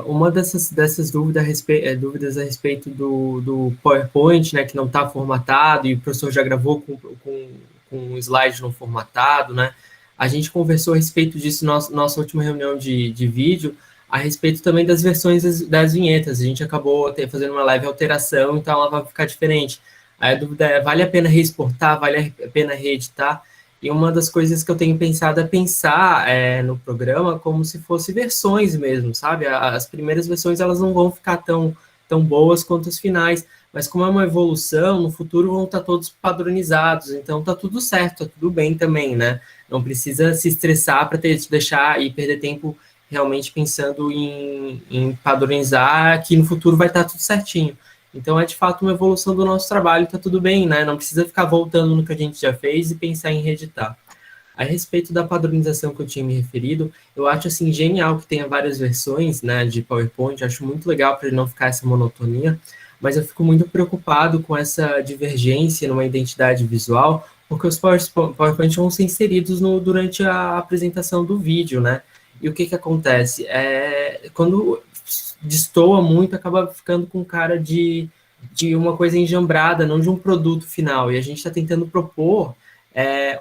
uma dessas dúvidas a respeito do PowerPoint, né, que não está formatado, e o professor já gravou com um slide não formatado, né, a gente conversou a respeito disso na nossa última reunião de vídeo, a respeito também das versões das vinhetas. A gente acabou fazendo uma leve alteração, então ela vai ficar diferente. Aí a dúvida é, vale a pena reexportar, vale a pena reeditar? E uma das coisas que eu tenho pensado é pensar no programa como se fosse versões mesmo, sabe? As primeiras versões, elas não vão ficar tão boas quanto as finais, mas como é uma evolução, no futuro vão estar todos padronizados, então tá tudo certo, tá tudo bem também, né? Não precisa se estressar para deixar e perder tempo realmente pensando em padronizar, que no futuro vai estar tudo certinho. Então, é de fato uma evolução do nosso trabalho, tá tudo bem, né? Não precisa ficar voltando no que a gente já fez e pensar em reeditar. A respeito da padronização que eu tinha me referido, eu acho, assim, genial que tenha várias versões, né, de PowerPoint, acho muito legal para não ficar essa monotonia, mas eu fico muito preocupado com essa divergência numa identidade visual, porque os PowerPoint vão ser inseridos durante a apresentação do vídeo, né? E o que acontece? Quando destoa muito, acaba ficando com cara de uma coisa enjambrada, não de um produto final. E a gente está tentando propor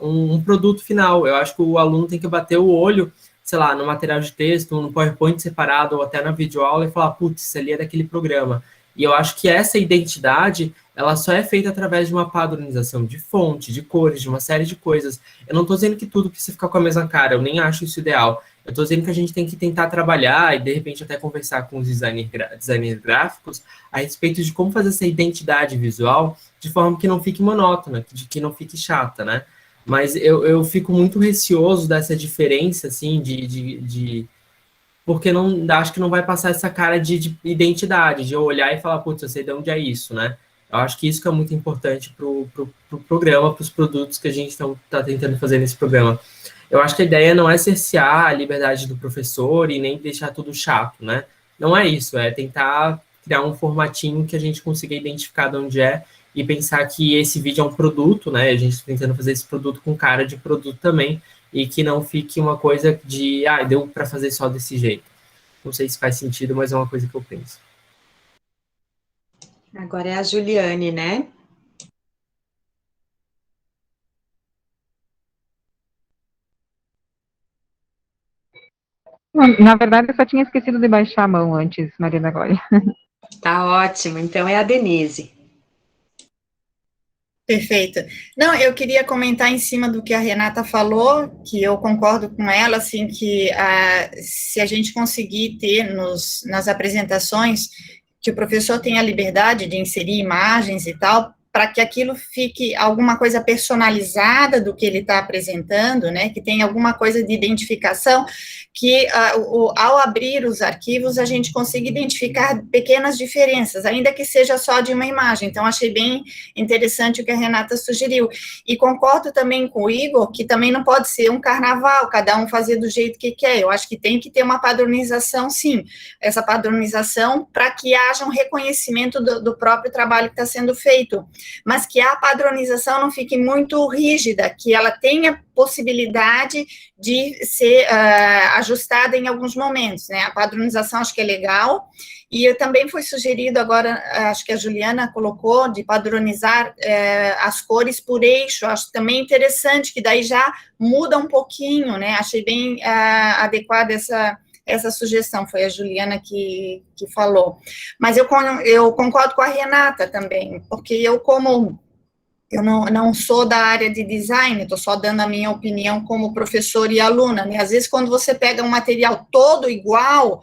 um produto final. Eu acho que o aluno tem que bater o olho, sei lá, no material de texto, no PowerPoint separado, ou até na videoaula, e falar, putz, isso ali é daquele programa. E eu acho que essa identidade, ela só é feita através de uma padronização de fonte, de cores, de uma série de coisas. Eu não estou dizendo que tudo precisa ficar com a mesma cara, eu nem acho isso ideal. Eu estou dizendo que a gente tem que tentar trabalhar e, de repente, até conversar com os designers gráficos a respeito de como fazer essa identidade visual de forma que não fique monótona, que não fique chata, né? Mas eu fico muito receoso dessa diferença, assim, porque acho que não vai passar essa cara de identidade, de eu olhar e falar, putz, eu sei de onde é isso, né? Eu acho que isso que é muito importante para o programa, para os produtos que a gente está tentando fazer nesse programa. Eu acho que a ideia não é cercear a liberdade do professor e nem deixar tudo chato, né? Não é isso, é tentar criar um formatinho que a gente consiga identificar de onde é e pensar que esse vídeo é um produto, né? A gente está tentando fazer esse produto com cara de produto também e que não fique uma coisa de, deu para fazer só desse jeito. Não sei se faz sentido, mas é uma coisa que eu penso. Agora é a Juliane, né? Na verdade, eu só tinha esquecido de baixar a mão antes, Maria da Glória. Tá ótimo, então é a Denise. Perfeito. Não, eu queria comentar em cima do que a Renata falou, que eu concordo com ela, assim, que se a gente conseguir ter nas apresentações, que o professor tenha a liberdade de inserir imagens e tal, para que aquilo fique alguma coisa personalizada do que ele está apresentando, né, que tenha alguma coisa de identificação, que ao abrir os arquivos a gente consiga identificar pequenas diferenças, ainda que seja só de uma imagem. Então, achei bem interessante o que a Renata sugeriu. E concordo também com o Igor, que também não pode ser um carnaval, cada um fazer do jeito que quer. Eu acho que tem que ter uma padronização, sim, essa padronização para que haja um reconhecimento do próprio trabalho que está sendo feito, mas que a padronização não fique muito rígida, que ela tenha possibilidade de ser ajustada em alguns momentos, né? A padronização acho que é legal, e também foi sugerido agora, acho que a Juliana colocou, de padronizar as cores por eixo, acho também interessante, que daí já muda um pouquinho, né? Achei bem adequada essa sugestão, foi a Juliana que falou. Mas eu concordo com a Renata também, porque eu não sou da área de design, estou só dando a minha opinião como professora e aluna, né? Às vezes, quando você pega um material todo igual,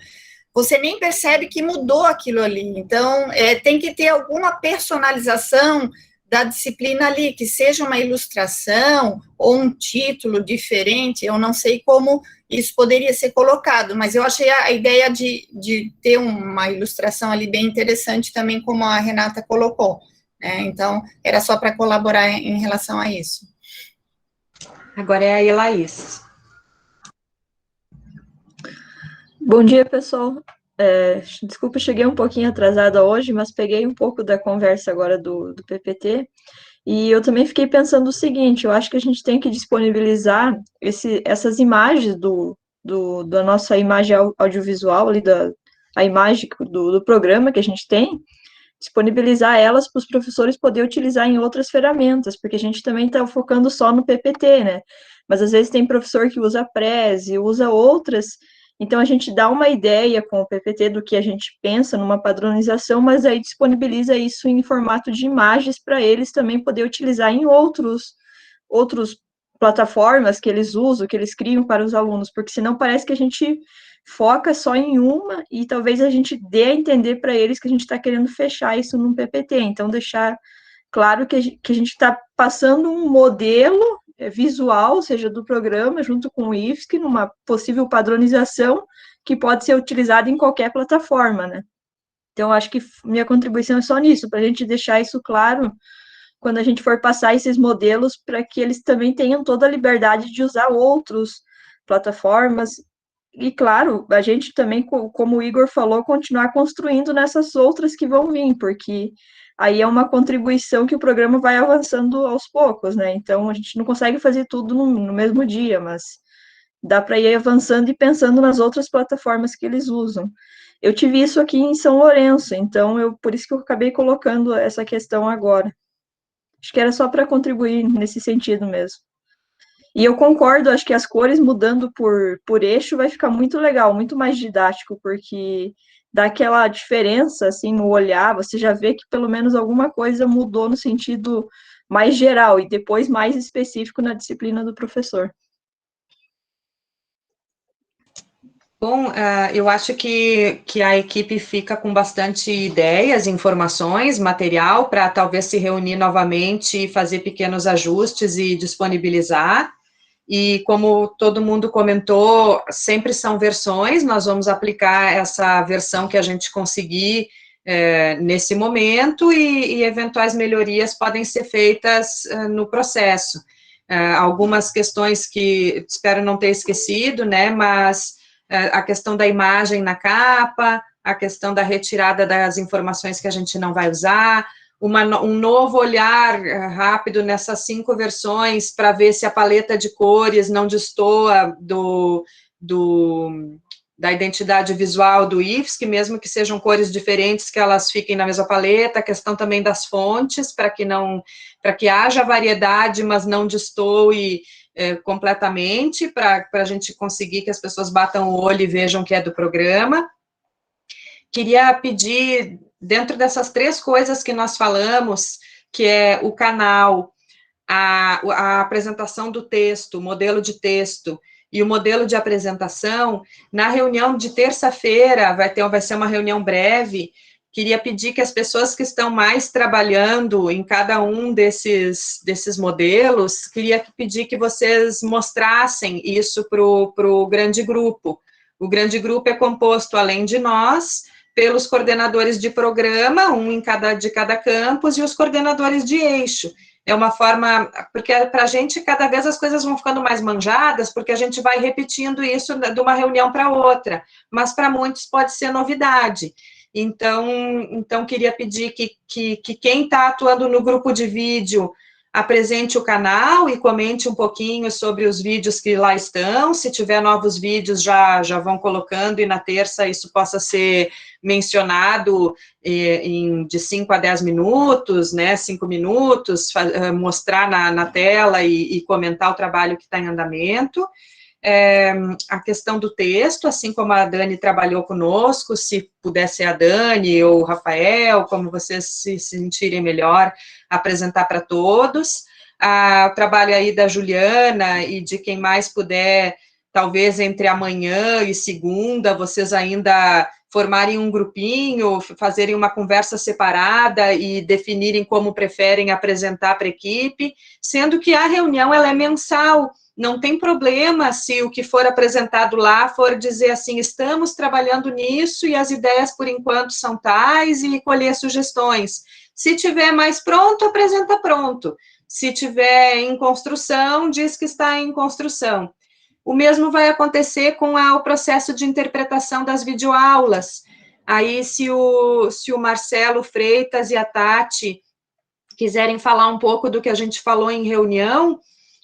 você nem percebe que mudou aquilo ali. Então, tem que ter alguma personalização da disciplina ali, que seja uma ilustração ou um título diferente, eu não sei como isso poderia ser colocado, mas eu achei a ideia de ter uma ilustração ali bem interessante também, como a Renata colocou. Então, era só para colaborar em relação a isso. Agora é a Elaís. Bom dia, pessoal. Desculpa, cheguei um pouquinho atrasada hoje, mas peguei um pouco da conversa agora do PPT, e eu também fiquei pensando o seguinte, eu acho que a gente tem que disponibilizar essas imagens da nossa imagem audiovisual, ali, a imagem do programa que a gente tem, disponibilizar elas para os professores poderem utilizar em outras ferramentas, porque a gente também está focando só no PPT, né? Mas às vezes tem professor que usa Prezi, usa outras, então a gente dá uma ideia com o PPT do que a gente pensa numa padronização, mas aí disponibiliza isso em formato de imagens para eles também poder utilizar em outros plataformas que eles usam, que eles criam para os alunos, porque senão parece que a gente foca só em uma e talvez a gente dê a entender para eles que a gente está querendo fechar isso num PPT. Então, deixar claro que a gente está passando um modelo visual, seja do programa, junto com o IFSC, numa possível padronização que pode ser utilizada em qualquer plataforma, né? Então, acho que minha contribuição é só nisso, para a gente deixar isso claro quando a gente for passar esses modelos, para que eles também tenham toda a liberdade de usar outras plataformas. E, claro, a gente também, como o Igor falou, continuar construindo nessas outras que vão vir, porque aí é uma contribuição que o programa vai avançando aos poucos, né? Então, a gente não consegue fazer tudo no mesmo dia, mas dá para ir avançando e pensando nas outras plataformas que eles usam. Eu tive isso aqui em São Lourenço, então por isso que eu acabei colocando essa questão agora. Acho que era só para contribuir nesse sentido mesmo. E eu concordo, acho que as cores mudando por eixo vai ficar muito legal, muito mais didático, porque dá aquela diferença, assim, no olhar, você já vê que pelo menos alguma coisa mudou no sentido mais geral, e depois mais específico na disciplina do professor. Bom, eu acho que a equipe fica com bastante ideias, informações, material para talvez se reunir novamente e fazer pequenos ajustes e disponibilizar. E como todo mundo comentou, sempre são versões, nós vamos aplicar essa versão que a gente conseguir nesse momento e eventuais melhorias podem ser feitas no processo. Algumas questões que espero não ter esquecido, né, mas a questão da imagem na capa, a questão da retirada das informações que a gente não vai usar, um novo olhar rápido nessas 5 versões para ver se a paleta de cores não destoa da identidade visual do IFSC, mesmo que sejam cores diferentes, que elas fiquem na mesma paleta, a questão também das fontes, para que haja variedade, mas não destoe completamente, para a gente conseguir que as pessoas batam o olho e vejam que é do programa. Queria pedir, dentro dessas 3 coisas que nós falamos, que é o canal, a apresentação do texto, o modelo de texto e o modelo de apresentação, na reunião de terça-feira, vai ser uma reunião breve, queria pedir que as pessoas que estão mais trabalhando em cada um desses modelos, queria pedir que vocês mostrassem isso para o grande grupo. O grande grupo é composto, além de nós, pelos coordenadores de programa, um de cada campus, e os coordenadores de eixo. É uma forma, porque para a gente, cada vez as coisas vão ficando mais manjadas, porque a gente vai repetindo isso de uma reunião para outra, mas para muitos pode ser novidade. Então queria pedir que quem está atuando no grupo de vídeo apresente o canal e comente um pouquinho sobre os vídeos que lá estão, se tiver novos vídeos já vão colocando, e na terça isso possa ser mencionado de 5 a 10 minutos, né, 5 minutos, mostrar na tela e comentar o trabalho que está em andamento. A questão do texto, assim como a Dani trabalhou conosco, se puder ser a Dani ou o Rafael, como vocês se sentirem melhor, apresentar para todos. O trabalho aí da Juliana e de quem mais puder, talvez entre amanhã e segunda, vocês ainda formarem um grupinho, fazerem uma conversa separada e definirem como preferem apresentar para a equipe, sendo que a reunião ela é mensal. Não tem problema se o que for apresentado lá for dizer assim, estamos trabalhando nisso e as ideias por enquanto são tais, e colher sugestões. Se tiver mais pronto, apresenta pronto. Se tiver em construção, diz que está em construção. O mesmo vai acontecer com o processo de interpretação das videoaulas. Aí, se o Marcelo Freitas e a Tati quiserem falar um pouco do que a gente falou em reunião,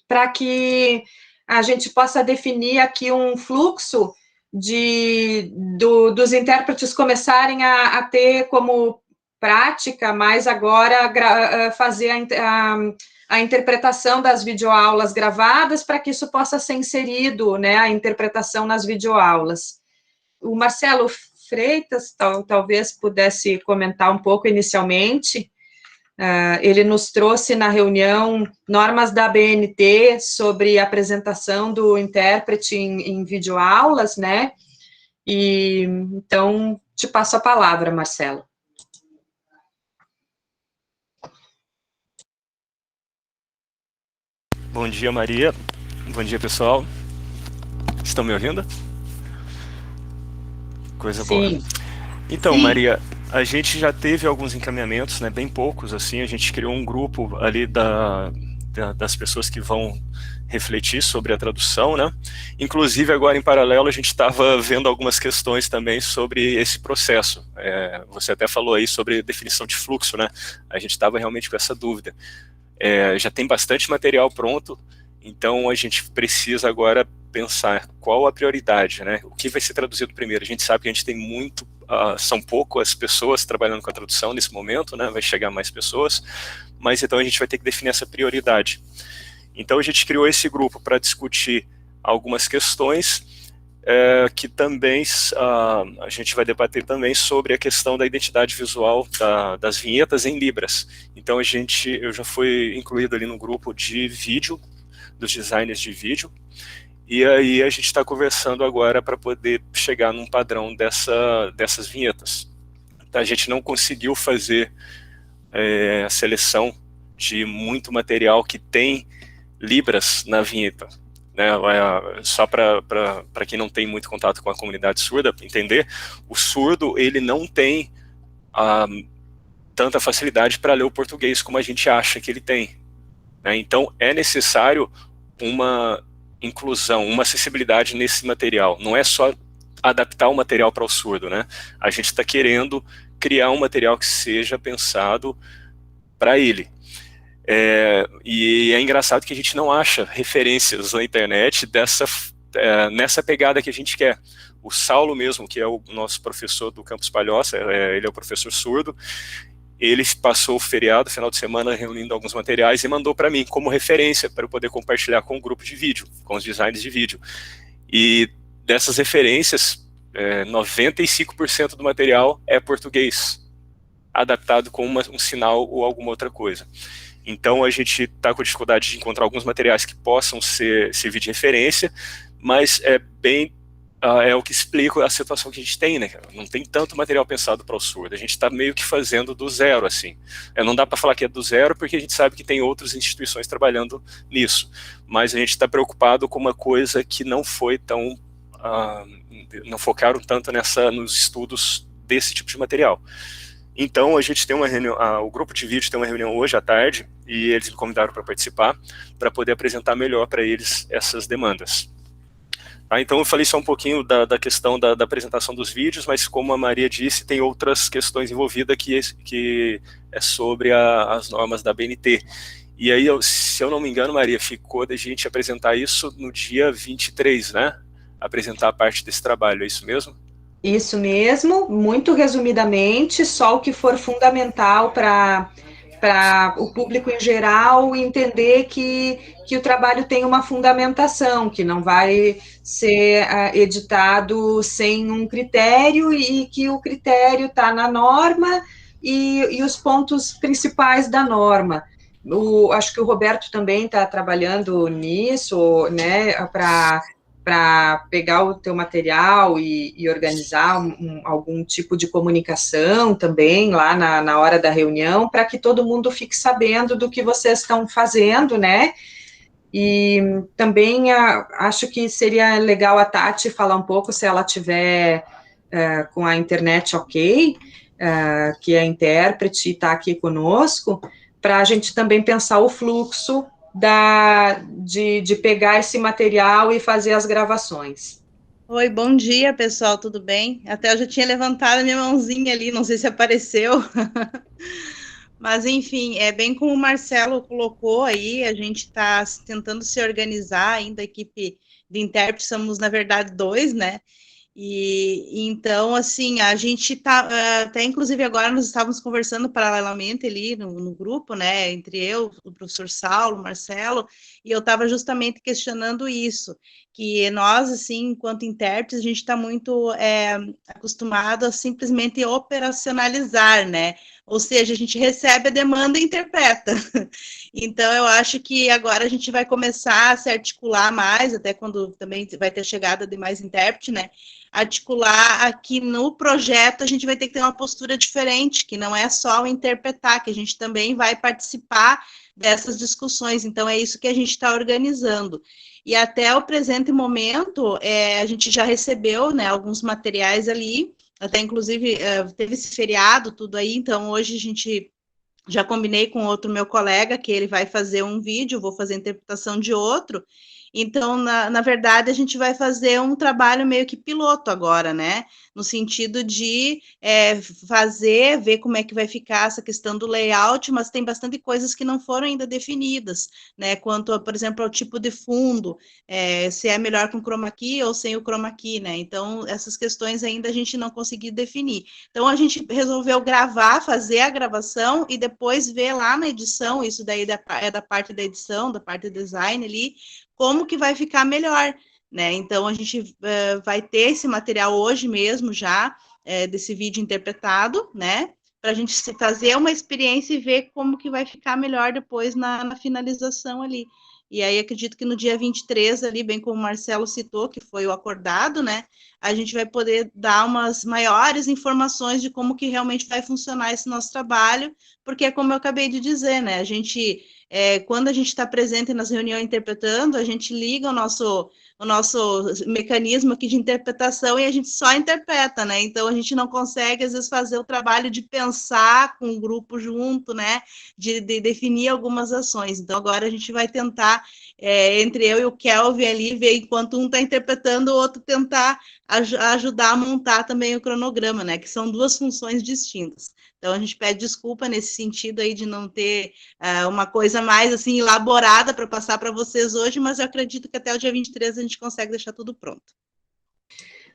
para que a gente possa definir aqui um fluxo dos intérpretes começarem a ter como prática, mas agora fazer a interpretação das videoaulas gravadas, para que isso possa ser inserido, né, a interpretação nas videoaulas. O Marcelo Freitas talvez pudesse comentar um pouco inicialmente. Ele nos trouxe na reunião normas da ABNT sobre a apresentação do intérprete em videoaulas, né? E então te passo a palavra, Marcelo. Bom dia, Maria. Bom dia, pessoal. Estão me ouvindo? Coisa Sim. boa. Então, Sim. Maria, a gente já teve alguns encaminhamentos, né, bem poucos, assim, a gente criou um grupo ali das pessoas que vão refletir sobre a tradução, né? Inclusive, agora, em paralelo, a gente estava vendo algumas questões também sobre esse processo. Você até falou aí sobre definição de fluxo, né? A gente estava realmente com essa dúvida. Já tem bastante material pronto, então a gente precisa agora pensar qual a prioridade, né? O que vai ser traduzido primeiro? A gente sabe que a gente tem muito, são poucas pessoas trabalhando com a tradução nesse momento, né? Vai chegar mais pessoas, mas então a gente vai ter que definir essa prioridade. Então a gente criou esse grupo para discutir algumas questões, que também a gente vai debater também sobre a questão da identidade visual das vinhetas em Libras. Então eu já fui incluído ali no grupo de vídeo, dos designers de vídeo, e aí a gente está conversando agora para poder chegar num padrão dessas vinhetas. A gente não conseguiu fazer a seleção de muito material que tem Libras na vinheta, né? Só para quem não tem muito contato com a comunidade surda entender, o surdo ele não tem tanta facilidade para ler o português como a gente acha que ele tem, né? Então é necessário uma inclusão, uma acessibilidade nesse material. Não é só adaptar o material para o surdo, né? A gente está querendo criar um material que seja pensado para ele. E é engraçado que a gente não acha referências na internet nessa pegada que a gente quer. O Saulo mesmo, que é o nosso professor do Campus Palhoça, ele é o professor surdo, ele passou o feriado, final de semana, reunindo alguns materiais e mandou para mim como referência para eu poder compartilhar com o grupo de vídeo, com os designers de vídeo. E dessas referências, 95% do material é português, adaptado com um sinal ou alguma outra coisa. Então a gente está com dificuldade de encontrar alguns materiais que possam servir de referência, mas é o que explica a situação que a gente tem, né? Não tem tanto material pensado para o surdo, a gente está meio que fazendo do zero, assim. Não dá para falar que é do zero, porque a gente sabe que tem outras instituições trabalhando nisso, mas a gente está preocupado com uma coisa que não foi tão, não focaram tanto nos estudos desse tipo de material. Então a gente tem uma reunião, o grupo de vídeo tem uma reunião hoje à tarde, e eles me convidaram para participar, para poder apresentar melhor para eles essas demandas. Então eu falei só um pouquinho da questão da apresentação dos vídeos, mas como a Maria disse, tem outras questões envolvidas que é sobre as normas da BNT. E aí, se eu não me engano, Maria, ficou da gente apresentar isso no dia 23, né? Apresentar a parte desse trabalho, é isso mesmo? Isso mesmo, muito resumidamente, só o que for fundamental para o público em geral entender que o trabalho tem uma fundamentação, que não vai ser editado sem um critério e que o critério está na norma e os pontos principais da norma. Acho que o Roberto também está trabalhando nisso, né, para pegar o teu material e organizar algum tipo de comunicação também lá na hora da reunião, para que todo mundo fique sabendo do que vocês estão fazendo, né? E também acho que seria legal a Tati falar um pouco, se ela tiver com a internet ok, que é intérprete e está aqui conosco, para a gente também pensar o fluxo de pegar esse material e fazer as gravações. Oi, bom dia, pessoal, tudo bem? Até eu já tinha levantado a minha mãozinha ali, não sei se apareceu. Mas, enfim, é bem como o Marcelo colocou aí, a gente está tentando se organizar ainda, a equipe de intérpretes, somos, na verdade, 2, né? E então, assim, a gente tá, até inclusive agora nós estávamos conversando paralelamente ali no grupo, né, entre eu, o professor Saulo, o Marcelo, e eu estava justamente questionando isso, que nós, assim, enquanto intérpretes, a gente está muito acostumado a simplesmente operacionalizar, né, ou seja, a gente recebe a demanda e interpreta. Então, eu acho que agora a gente vai começar a se articular mais, até quando também vai ter chegada de mais intérprete, né, articular aqui no projeto, a gente vai ter que ter uma postura diferente, que não é só o interpretar, que a gente também vai participar dessas discussões, então é isso que a gente está organizando. E até o presente momento, a gente já recebeu, né, alguns materiais ali, até inclusive teve esse feriado, tudo aí, então hoje a gente já combinei com outro meu colega, que ele vai fazer um vídeo, vou fazer a interpretação de outro. Então, na verdade, a gente vai fazer um trabalho meio que piloto agora, né? No sentido de ver como é que vai ficar essa questão do layout, mas tem bastante coisas que não foram ainda definidas, né? Quanto, por exemplo, ao tipo de fundo, se é melhor com chroma key ou sem o chroma key, né? Então, essas questões ainda a gente não conseguiu definir. Então, a gente resolveu gravar, fazer a gravação e depois ver lá na edição, isso daí é da parte da edição, da parte do design ali, como que vai ficar melhor, né? Então, a gente vai ter esse material hoje mesmo já, desse vídeo interpretado, né? Para a gente fazer uma experiência e ver como que vai ficar melhor depois na finalização ali. E aí, acredito que no dia 23 ali, bem como o Marcelo citou, que foi o acordado, né? A gente vai poder dar umas maiores informações de como que realmente vai funcionar esse nosso trabalho, porque é como eu acabei de dizer, né? A gente... quando a gente está presente nas reuniões interpretando, a gente liga o nosso mecanismo aqui de interpretação e a gente só interpreta, né? Então, a gente não consegue, às vezes, fazer o trabalho de pensar com o grupo junto, né? De definir algumas ações. Então, agora a gente vai tentar, entre eu e o Kelvin ali, ver enquanto um está interpretando, o outro tentar ajudar a montar também o cronograma, né? Que são duas funções distintas. Então, a gente pede desculpa nesse sentido aí de não ter uma coisa mais, assim, elaborada para passar para vocês hoje, mas eu acredito que até o dia 23 a gente consegue deixar tudo pronto.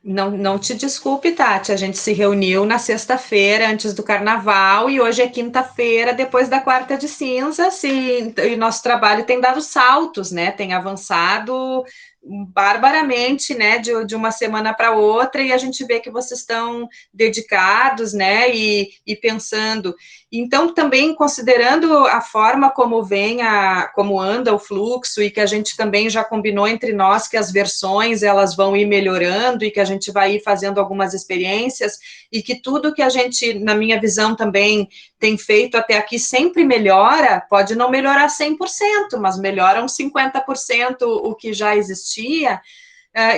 Não te desculpe, Tati, a gente se reuniu na sexta-feira, antes do carnaval, e hoje é quinta-feira, depois da quarta de cinzas, e nosso trabalho tem dado saltos, né, tem avançado barbaramente, né, de uma semana para outra, e a gente vê que vocês estão dedicados, né, e pensando. Então, também considerando a forma como como anda o fluxo, e que a gente também já combinou entre nós que as versões, elas vão ir melhorando, e que a gente vai ir fazendo algumas experiências, e que tudo que a gente, na minha visão também, tem feito até aqui sempre melhora, pode não melhorar 100%, mas melhora uns 50% o que já existia.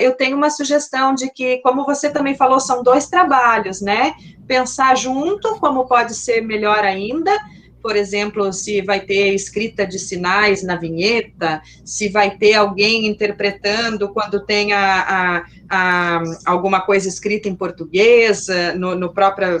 Eu tenho uma sugestão de que, como você também falou, são 2 trabalhos, né? Pensar junto como pode ser melhor ainda, por exemplo, se vai ter escrita de sinais na vinheta, se vai ter alguém interpretando quando tem alguma coisa escrita em português, no próprio...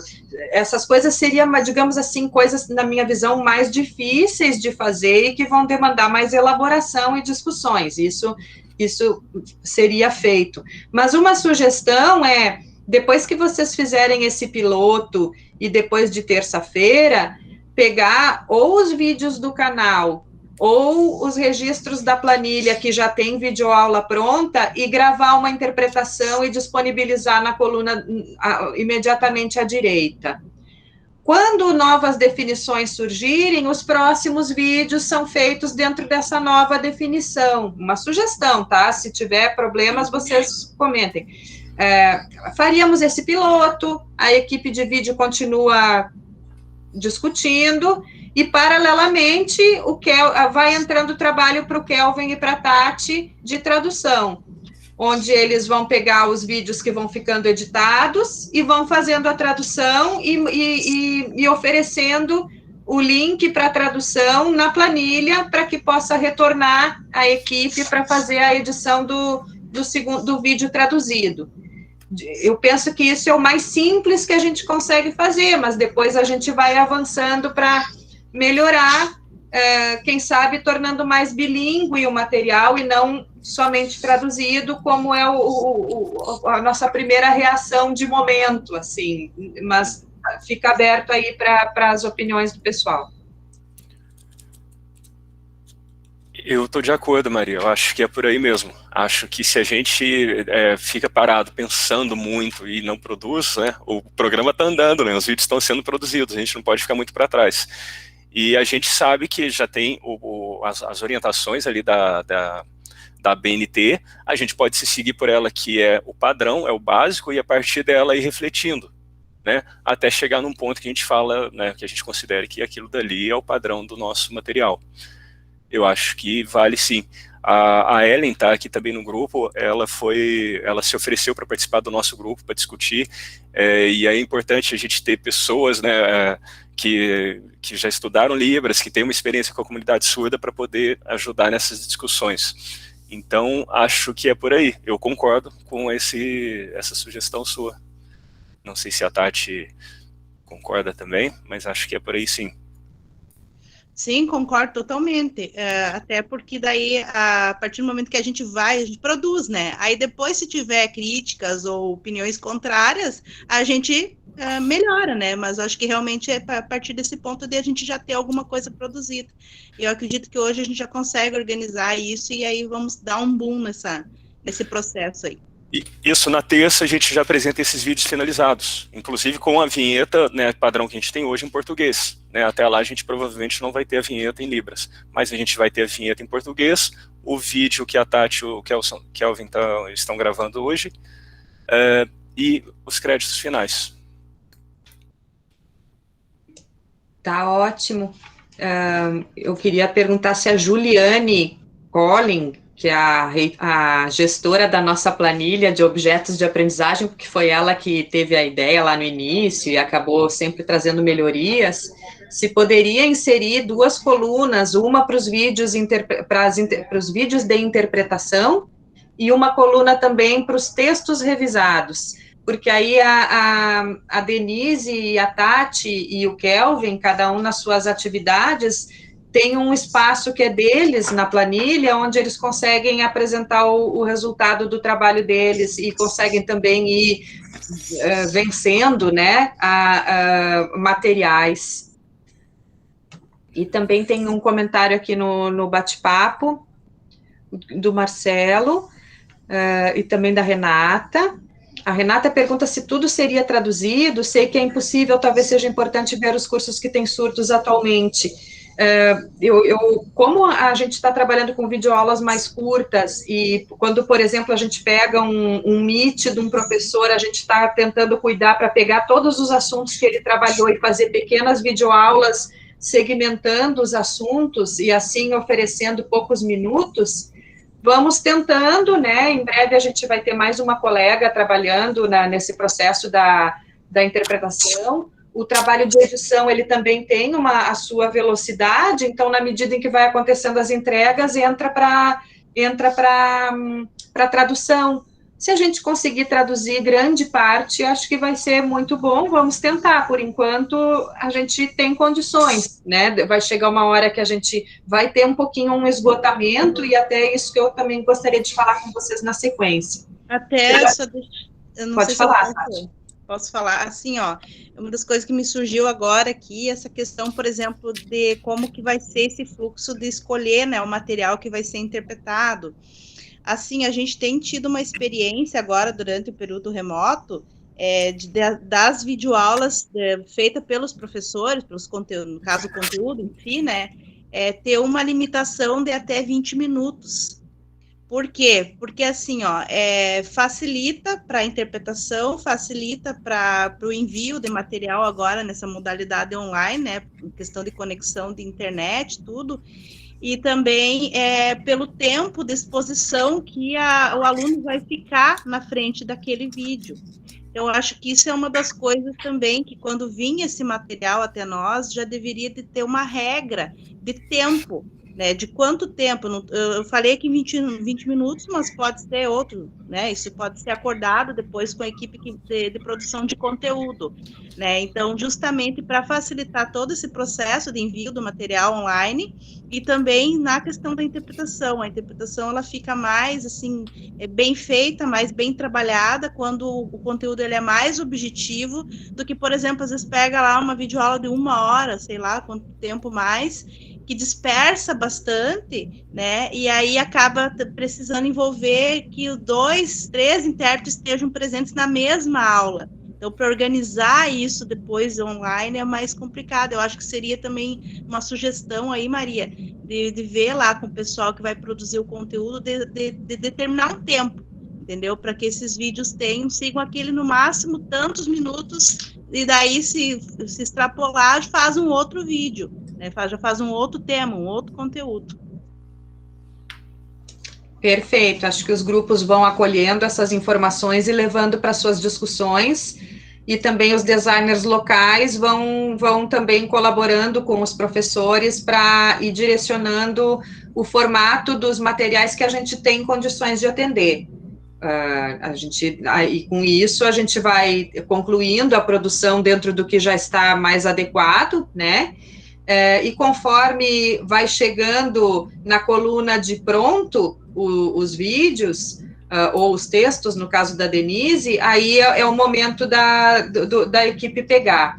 Essas coisas seriam, digamos assim, coisas, na minha visão, mais difíceis de fazer e que vão demandar mais elaboração e discussões. Isso seria feito. Mas uma sugestão é, depois que vocês fizerem esse piloto e depois de terça-feira, pegar ou os vídeos do canal ou os registros da planilha que já tem videoaula pronta e gravar uma interpretação e disponibilizar na coluna imediatamente à direita. Quando novas definições surgirem, os próximos vídeos são feitos dentro dessa nova definição. Uma sugestão, tá? Se tiver problemas, vocês comentem. Faríamos esse piloto, a equipe de vídeo continua discutindo, e, paralelamente, vai entrando trabalho para o Kelvin e para a Tati de tradução, onde eles vão pegar os vídeos que vão ficando editados e vão fazendo a tradução e oferecendo o link para tradução na planilha para que possa retornar a equipe para fazer a edição do vídeo traduzido. Eu penso que isso é o mais simples que a gente consegue fazer, mas depois a gente vai avançando para melhorar, quem sabe tornando mais bilíngue o material e não somente traduzido, como é a nossa primeira reação de momento, assim, mas fica aberto aí para as opiniões do pessoal. Eu estou de acordo, Maria, eu acho que é por aí mesmo. Acho que se a gente fica parado pensando muito e não produz, né, o programa está andando, né, os vídeos estão sendo produzidos, a gente não pode ficar muito para trás. E a gente sabe que já tem as orientações ali da BNT, a gente pode se seguir por ela, que é o padrão, é o básico, e a partir dela ir refletindo, né, até chegar num ponto que a gente fala, né, que a gente considere que aquilo dali é o padrão do nosso material. Eu acho que vale sim. A Ellen está aqui também no grupo, ela se ofereceu para participar do nosso grupo, para discutir, e é importante a gente ter pessoas, né, que já estudaram Libras, que têm uma experiência com a comunidade surda para poder ajudar nessas discussões. Então, acho que é por aí. Eu concordo com essa sugestão sua. Não sei se a Tati concorda também, mas acho que é por aí sim. Sim, concordo totalmente, até porque daí, a partir do momento que a gente produz, né, aí depois se tiver críticas ou opiniões contrárias, a gente melhora, né, mas acho que realmente é a partir desse ponto de a gente já ter alguma coisa produzida, e eu acredito que hoje a gente já consegue organizar isso, e aí vamos dar um boom nesse processo aí. E isso, na terça, a gente já apresenta esses vídeos finalizados, inclusive com a vinheta, né, padrão que a gente tem hoje em português. Né, até lá a gente provavelmente não vai ter a vinheta em Libras, mas a gente vai ter a vinheta em português, o vídeo que a Tati e o Kelvin estão gravando hoje, e os créditos finais. Tá ótimo. Eu queria perguntar se a Juliane Collin, que é a gestora da nossa planilha de objetos de aprendizagem, porque foi ela que teve a ideia lá no início e acabou sempre trazendo melhorias, se poderia inserir 2 colunas, uma para os vídeos de interpretação e uma coluna também para os textos revisados, porque aí a Denise e a Tati e o Kelvin, cada um nas suas atividades, tem um espaço que é deles na planilha, onde eles conseguem apresentar o resultado do trabalho deles e conseguem também ir vencendo, né, materiais. E também tem um comentário aqui no bate-papo do Marcelo e também da Renata. A Renata pergunta se tudo seria traduzido. Sei que é impossível, talvez seja importante ver os cursos que têm surdos atualmente. Como a gente está trabalhando com videoaulas mais curtas, e quando, por exemplo, a gente pega um Meet de um professor, a gente está tentando cuidar para pegar todos os assuntos que ele trabalhou e fazer pequenas videoaulas segmentando os assuntos e assim oferecendo poucos minutos. Vamos tentando, né? Em breve a gente vai ter mais uma colega trabalhando nesse processo da interpretação. O trabalho de edição, ele também tem a sua velocidade, então, na medida em que vai acontecendo as entregas, entra para tradução. Se a gente conseguir traduzir grande parte, acho que vai ser muito bom, vamos tentar. Por enquanto, a gente tem condições, né? Vai chegar uma hora que a gente vai ter um pouquinho um esgotamento, e até isso que eu também gostaria de falar com vocês na sequência. Eu não Pode sei falar, se Tati. Posso falar, assim, ó, uma das coisas que me surgiu agora aqui, essa questão, por exemplo, de como que vai ser esse fluxo de escolher, né, o material que vai ser interpretado. Assim, a gente tem tido uma experiência agora, durante o período remoto, das videoaulas feitas pelos professores, pelos conteúdos, no caso, o conteúdo, enfim, né, ter uma limitação de até 20 minutos. Por quê? Porque, assim, ó, facilita para a interpretação, facilita para o envio de material agora nessa modalidade online, né, questão de conexão de internet, tudo, e também pelo tempo de exposição que o aluno vai ficar na frente daquele vídeo. eu acho que isso é uma das coisas também, que quando vinha esse material até nós, já deveria de ter uma regra de tempo, né, de quanto tempo, eu falei aqui 20 minutos, mas pode ser outro, né, isso pode ser acordado depois com a equipe de produção de conteúdo, né, então justamente para facilitar todo esse processo de envio do material online, e também na questão da interpretação, a interpretação ela fica mais, assim, bem feita, mais bem trabalhada, quando o conteúdo ele é mais objetivo, do que, por exemplo, às vezes pega lá uma videoaula de 1 hora, sei lá, quanto tempo mais, que dispersa bastante, né, e aí acaba precisando envolver que 2, 3 intérpretes estejam presentes na mesma aula. Então, para organizar isso depois online é mais complicado. Eu acho que seria também uma sugestão aí, Maria, de ver lá com o pessoal que vai produzir o conteúdo, de determinar um tempo, entendeu? Para que esses vídeos sigam aquele, no máximo, tantos minutos, e daí, se extrapolar, faz um outro vídeo, né? Já faz um outro tema, um outro conteúdo. Perfeito, acho que os grupos vão acolhendo essas informações e levando para suas discussões, e também os designers locais vão também colaborando com os professores para ir direcionando o formato dos materiais que a gente tem condições de atender. E com isso a gente vai concluindo a produção dentro do que já está mais adequado, né? E conforme vai chegando na coluna de pronto os vídeos, ou os textos, no caso da Denise, aí é o momento da equipe pegar.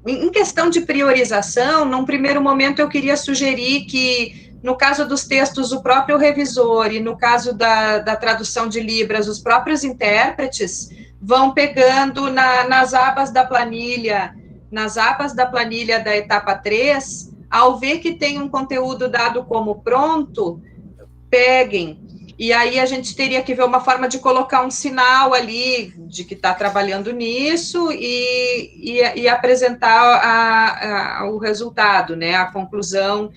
Em questão de priorização, num primeiro momento eu queria sugerir que, no caso dos textos, o próprio revisor, e no caso da tradução de Libras, os próprios intérpretes, vão pegando nas abas da planilha, da etapa 3, ao ver que tem um conteúdo dado como pronto, peguem. E aí a gente teria que ver uma forma de colocar um sinal ali de que está trabalhando nisso e apresentar o resultado, né, a conclusão,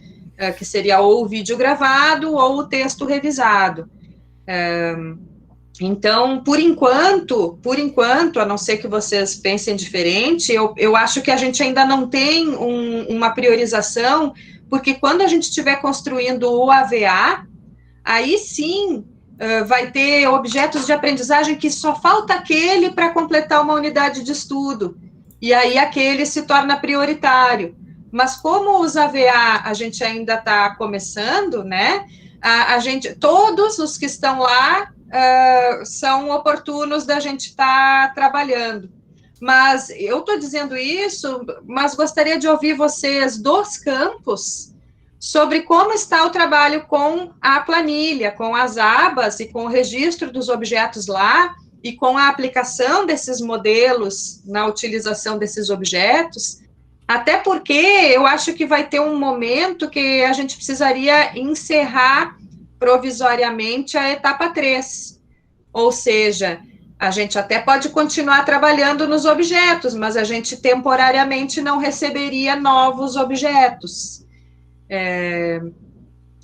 que seria ou o vídeo gravado ou o texto revisado. Então, por enquanto, a não ser que vocês pensem diferente, eu acho que a gente ainda não tem uma priorização, porque quando a gente estiver construindo o AVA, aí sim vai ter objetos de aprendizagem que só falta aquele para completar uma unidade de estudo, e aí aquele se torna prioritário. Mas como os AVA a gente ainda está começando, né, todos os que estão lá são oportunos da gente estar trabalhando. Mas eu estou dizendo isso, mas gostaria de ouvir vocês dos campos sobre como está o trabalho com a planilha, com as abas e com o registro dos objetos lá, e com a aplicação desses modelos na utilização desses objetos, até porque eu acho que vai ter um momento que a gente precisaria encerrar provisoriamente a etapa 3, ou seja, a gente até pode continuar trabalhando nos objetos, mas a gente temporariamente não receberia novos objetos.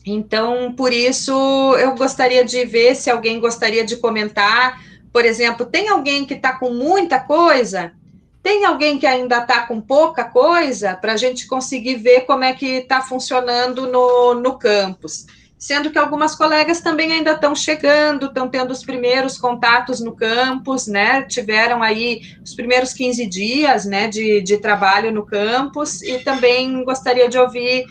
Então, por isso, eu gostaria de ver se alguém gostaria de comentar. Por exemplo, tem alguém que está com muita coisa? Tem alguém que ainda está com pouca coisa? Para a gente conseguir ver como é que está funcionando no campus. Sendo que algumas colegas também ainda estão chegando, estão tendo os primeiros contatos no campus, né, tiveram aí os primeiros 15 dias, né, de trabalho no campus, e também gostaria de ouvir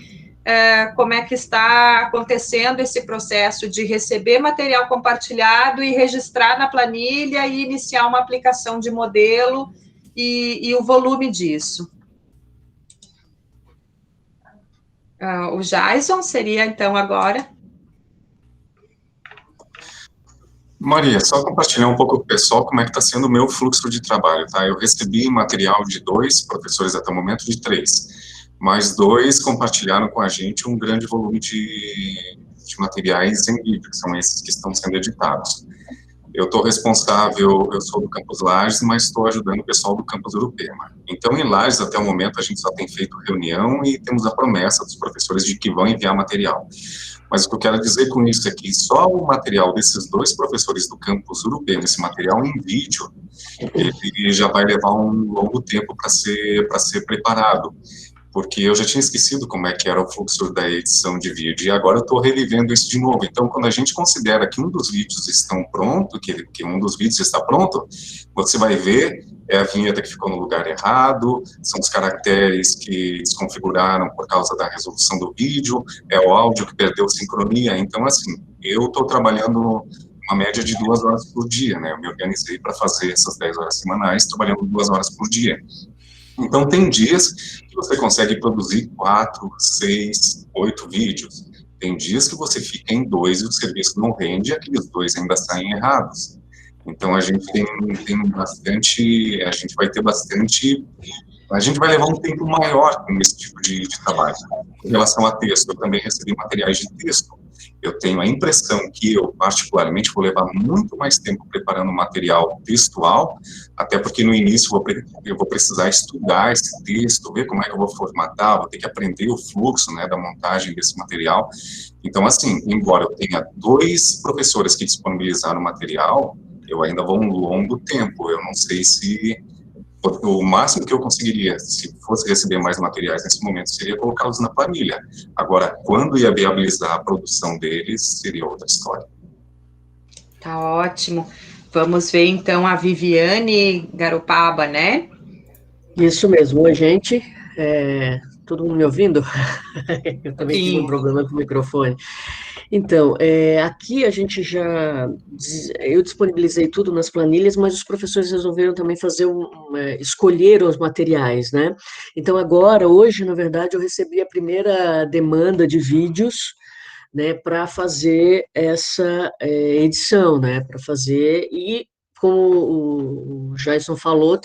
como é que está acontecendo esse processo de receber material compartilhado e registrar na planilha e iniciar uma aplicação de modelo e o volume disso. O Jason seria, então, agora. Maria, só compartilhar um pouco com o pessoal como é que está sendo o meu fluxo de trabalho, tá? Eu recebi material de 2 professores até o momento, de 3. Mais 2 compartilharam com a gente um grande volume de materiais em vídeo, que são esses que estão sendo editados. Eu estou responsável, eu sou do Campus Lages, mas estou ajudando o pessoal do Campus Urupema. Então, em Lages, até o momento, a gente só tem feito reunião e temos a promessa dos professores de que vão enviar material. Mas o que eu quero dizer com isso é que só o material desses 2 professores do Campus Urupema, esse material em vídeo, ele já vai levar um longo tempo para ser preparado, porque eu já tinha esquecido como é que era o fluxo da edição de vídeo, e agora eu estou revivendo isso de novo. Então, quando a gente considera que um dos vídeos estão pronto, que um dos vídeos está pronto, você vai ver, é a vinheta que ficou no lugar errado, são os caracteres que desconfiguraram por causa da resolução do vídeo, é o áudio que perdeu sincronia. Então, assim, eu estou trabalhando uma média de 2 horas por dia, né? Eu me organizei para fazer essas 10 horas semanais, trabalhando 2 horas por dia. Então, tem dias que você consegue produzir 4, 6, 8 vídeos. Tem dias que você fica em 2 e o serviço não rende e aqueles 2 ainda saem errados. Então, a gente tem bastante, a gente vai ter bastante, a gente vai levar um tempo maior com esse tipo de trabalho. Em relação a texto, eu também recebi materiais de texto. Eu tenho a impressão que eu, particularmente, vou levar muito mais tempo preparando material textual, até porque no início eu vou precisar estudar esse texto, ver como é que eu vou formatar, vou ter que aprender o fluxo, né, da montagem desse material. Então, assim, embora eu tenha 2 professores que disponibilizaram o material, eu ainda vou um longo tempo. Eu não sei se o máximo que eu conseguiria, se fosse receber mais materiais nesse momento, seria colocá-los na planilha. Agora, quando ia viabilizar a produção deles, seria outra história. Tá ótimo. Vamos ver, então, a Viviane Garopaba, né? Isso mesmo. Oi, gente. Todo mundo me ouvindo? Eu também tive um problema com o microfone. Então, aqui a gente eu disponibilizei tudo nas planilhas, mas os professores resolveram também fazer escolher os materiais, né? Então, hoje, na verdade, eu recebi a primeira demanda de vídeos, né, para fazer essa edição, né, para fazer, e como o Jason falou,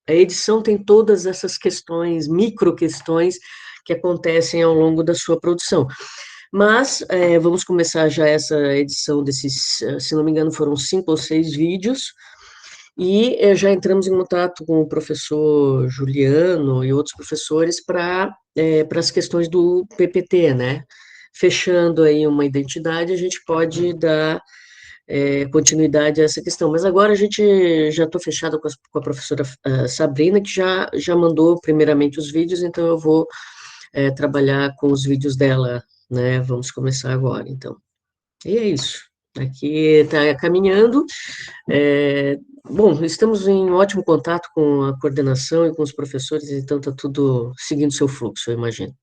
a edição tem todas essas questões, micro questões, que acontecem ao longo da sua produção. Mas vamos começar já essa edição desses, se não me engano, foram 5 ou 6 vídeos, e já entramos em contato com o professor Juliano e outros professores para as questões do PPT, né? Fechando aí uma identidade, a gente pode dar continuidade a essa questão. Mas agora a gente já estou fechado com a professora Sabrina, que já mandou primeiramente os vídeos, então eu vou trabalhar com os vídeos dela, né? Vamos começar agora, então. E é isso. Aqui está caminhando. Bom, estamos em ótimo contato com a coordenação e com os professores, então está tudo seguindo seu fluxo, eu imagino.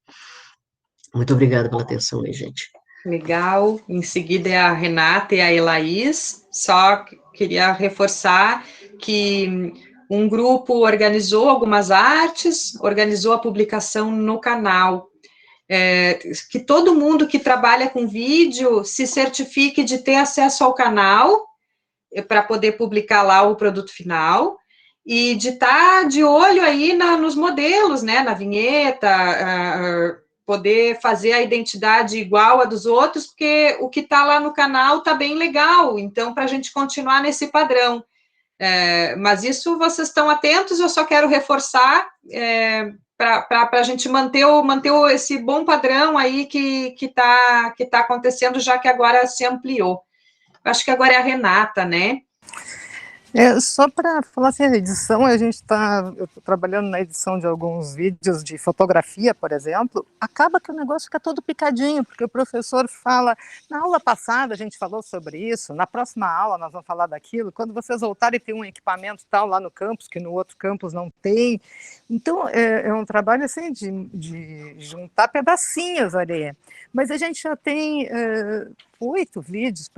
Muito obrigada pela atenção aí, gente. Legal. Em seguida é a Renata e a Elaís. Só queria reforçar que um grupo organizou algumas artes, organizou a publicação no canal. Que todo mundo que trabalha com vídeo se certifique de ter acesso ao canal para poder publicar lá o produto final e de estar de olho aí nos modelos, né, na vinheta, poder fazer a identidade igual a dos outros, porque o que está lá no canal está bem legal, então, para a gente continuar nesse padrão. Mas isso vocês estão atentos, eu só quero reforçar para a gente manter esse bom padrão aí que tá acontecendo, já que agora se ampliou. Eu acho que agora é a Renata, né? Só para falar assim, a edição, eu estou trabalhando na edição de alguns vídeos de fotografia, por exemplo, acaba que o negócio fica todo picadinho, porque o professor fala, na aula passada a gente falou sobre isso, na próxima aula nós vamos falar daquilo, quando vocês voltarem tem um equipamento tal lá no campus, que no outro campus não tem, então é um trabalho assim de juntar pedacinhos ali, mas a gente já tem 8 vídeos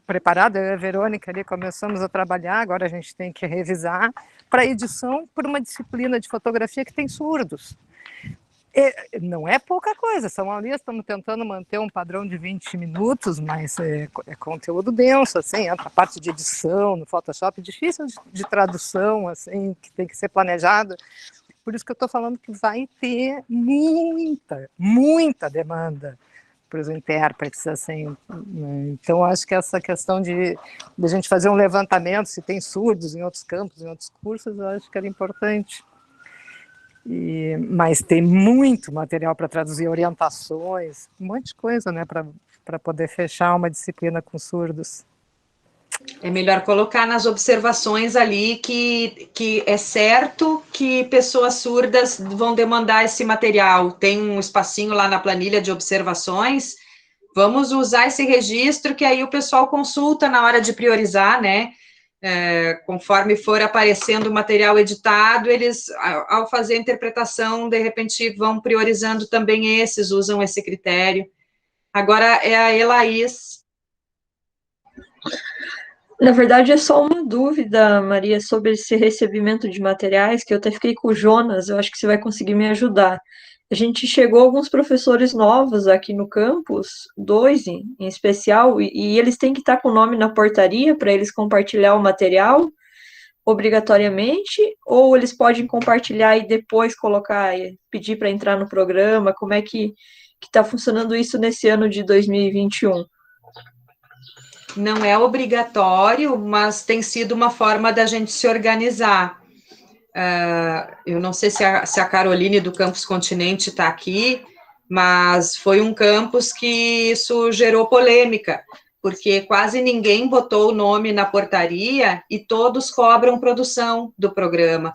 preparado, eu e a Verônica ali começamos a trabalhar, agora a gente tem que revisar para edição por uma disciplina de fotografia que tem surdos. Não é pouca coisa, são aulas, estamos tentando manter um padrão de 20 minutos, mas é conteúdo denso, assim, entra a parte de edição no Photoshop, difícil de tradução, assim, que tem que ser planejado. Por isso que eu estou falando que vai ter muita demanda para os intérpretes, assim, né? Então, acho que essa questão de a gente fazer um levantamento, se tem surdos em outros campos, em outros cursos, eu acho que era importante. Mas tem muito material para traduzir, orientações, um monte de coisa, né, para poder fechar uma disciplina com surdos. É melhor colocar nas observações ali que é certo que pessoas surdas vão demandar esse material. Tem um espacinho lá na planilha de observações. Vamos usar esse registro que aí o pessoal consulta na hora de priorizar, né? Conforme for aparecendo o material editado, eles, ao fazer a interpretação, de repente vão priorizando também esses, usam esse critério. Agora é a Elaís. Na verdade, é só uma dúvida, Maria, sobre esse recebimento de materiais, que eu até fiquei com o Jonas, eu acho que você vai conseguir me ajudar. A gente chegou alguns professores novos aqui no campus, 2 em especial, e eles têm que estar com o nome na portaria para eles compartilhar o material, obrigatoriamente, ou eles podem compartilhar e depois colocar, pedir para entrar no programa? Como é que está funcionando isso nesse ano de 2021? Não é obrigatório, mas tem sido uma forma da gente se organizar. Eu não sei se a Caroline do Campus Continente está aqui, mas foi um campus que isso gerou polêmica, porque quase ninguém botou o nome na portaria e todos cobram produção do programa.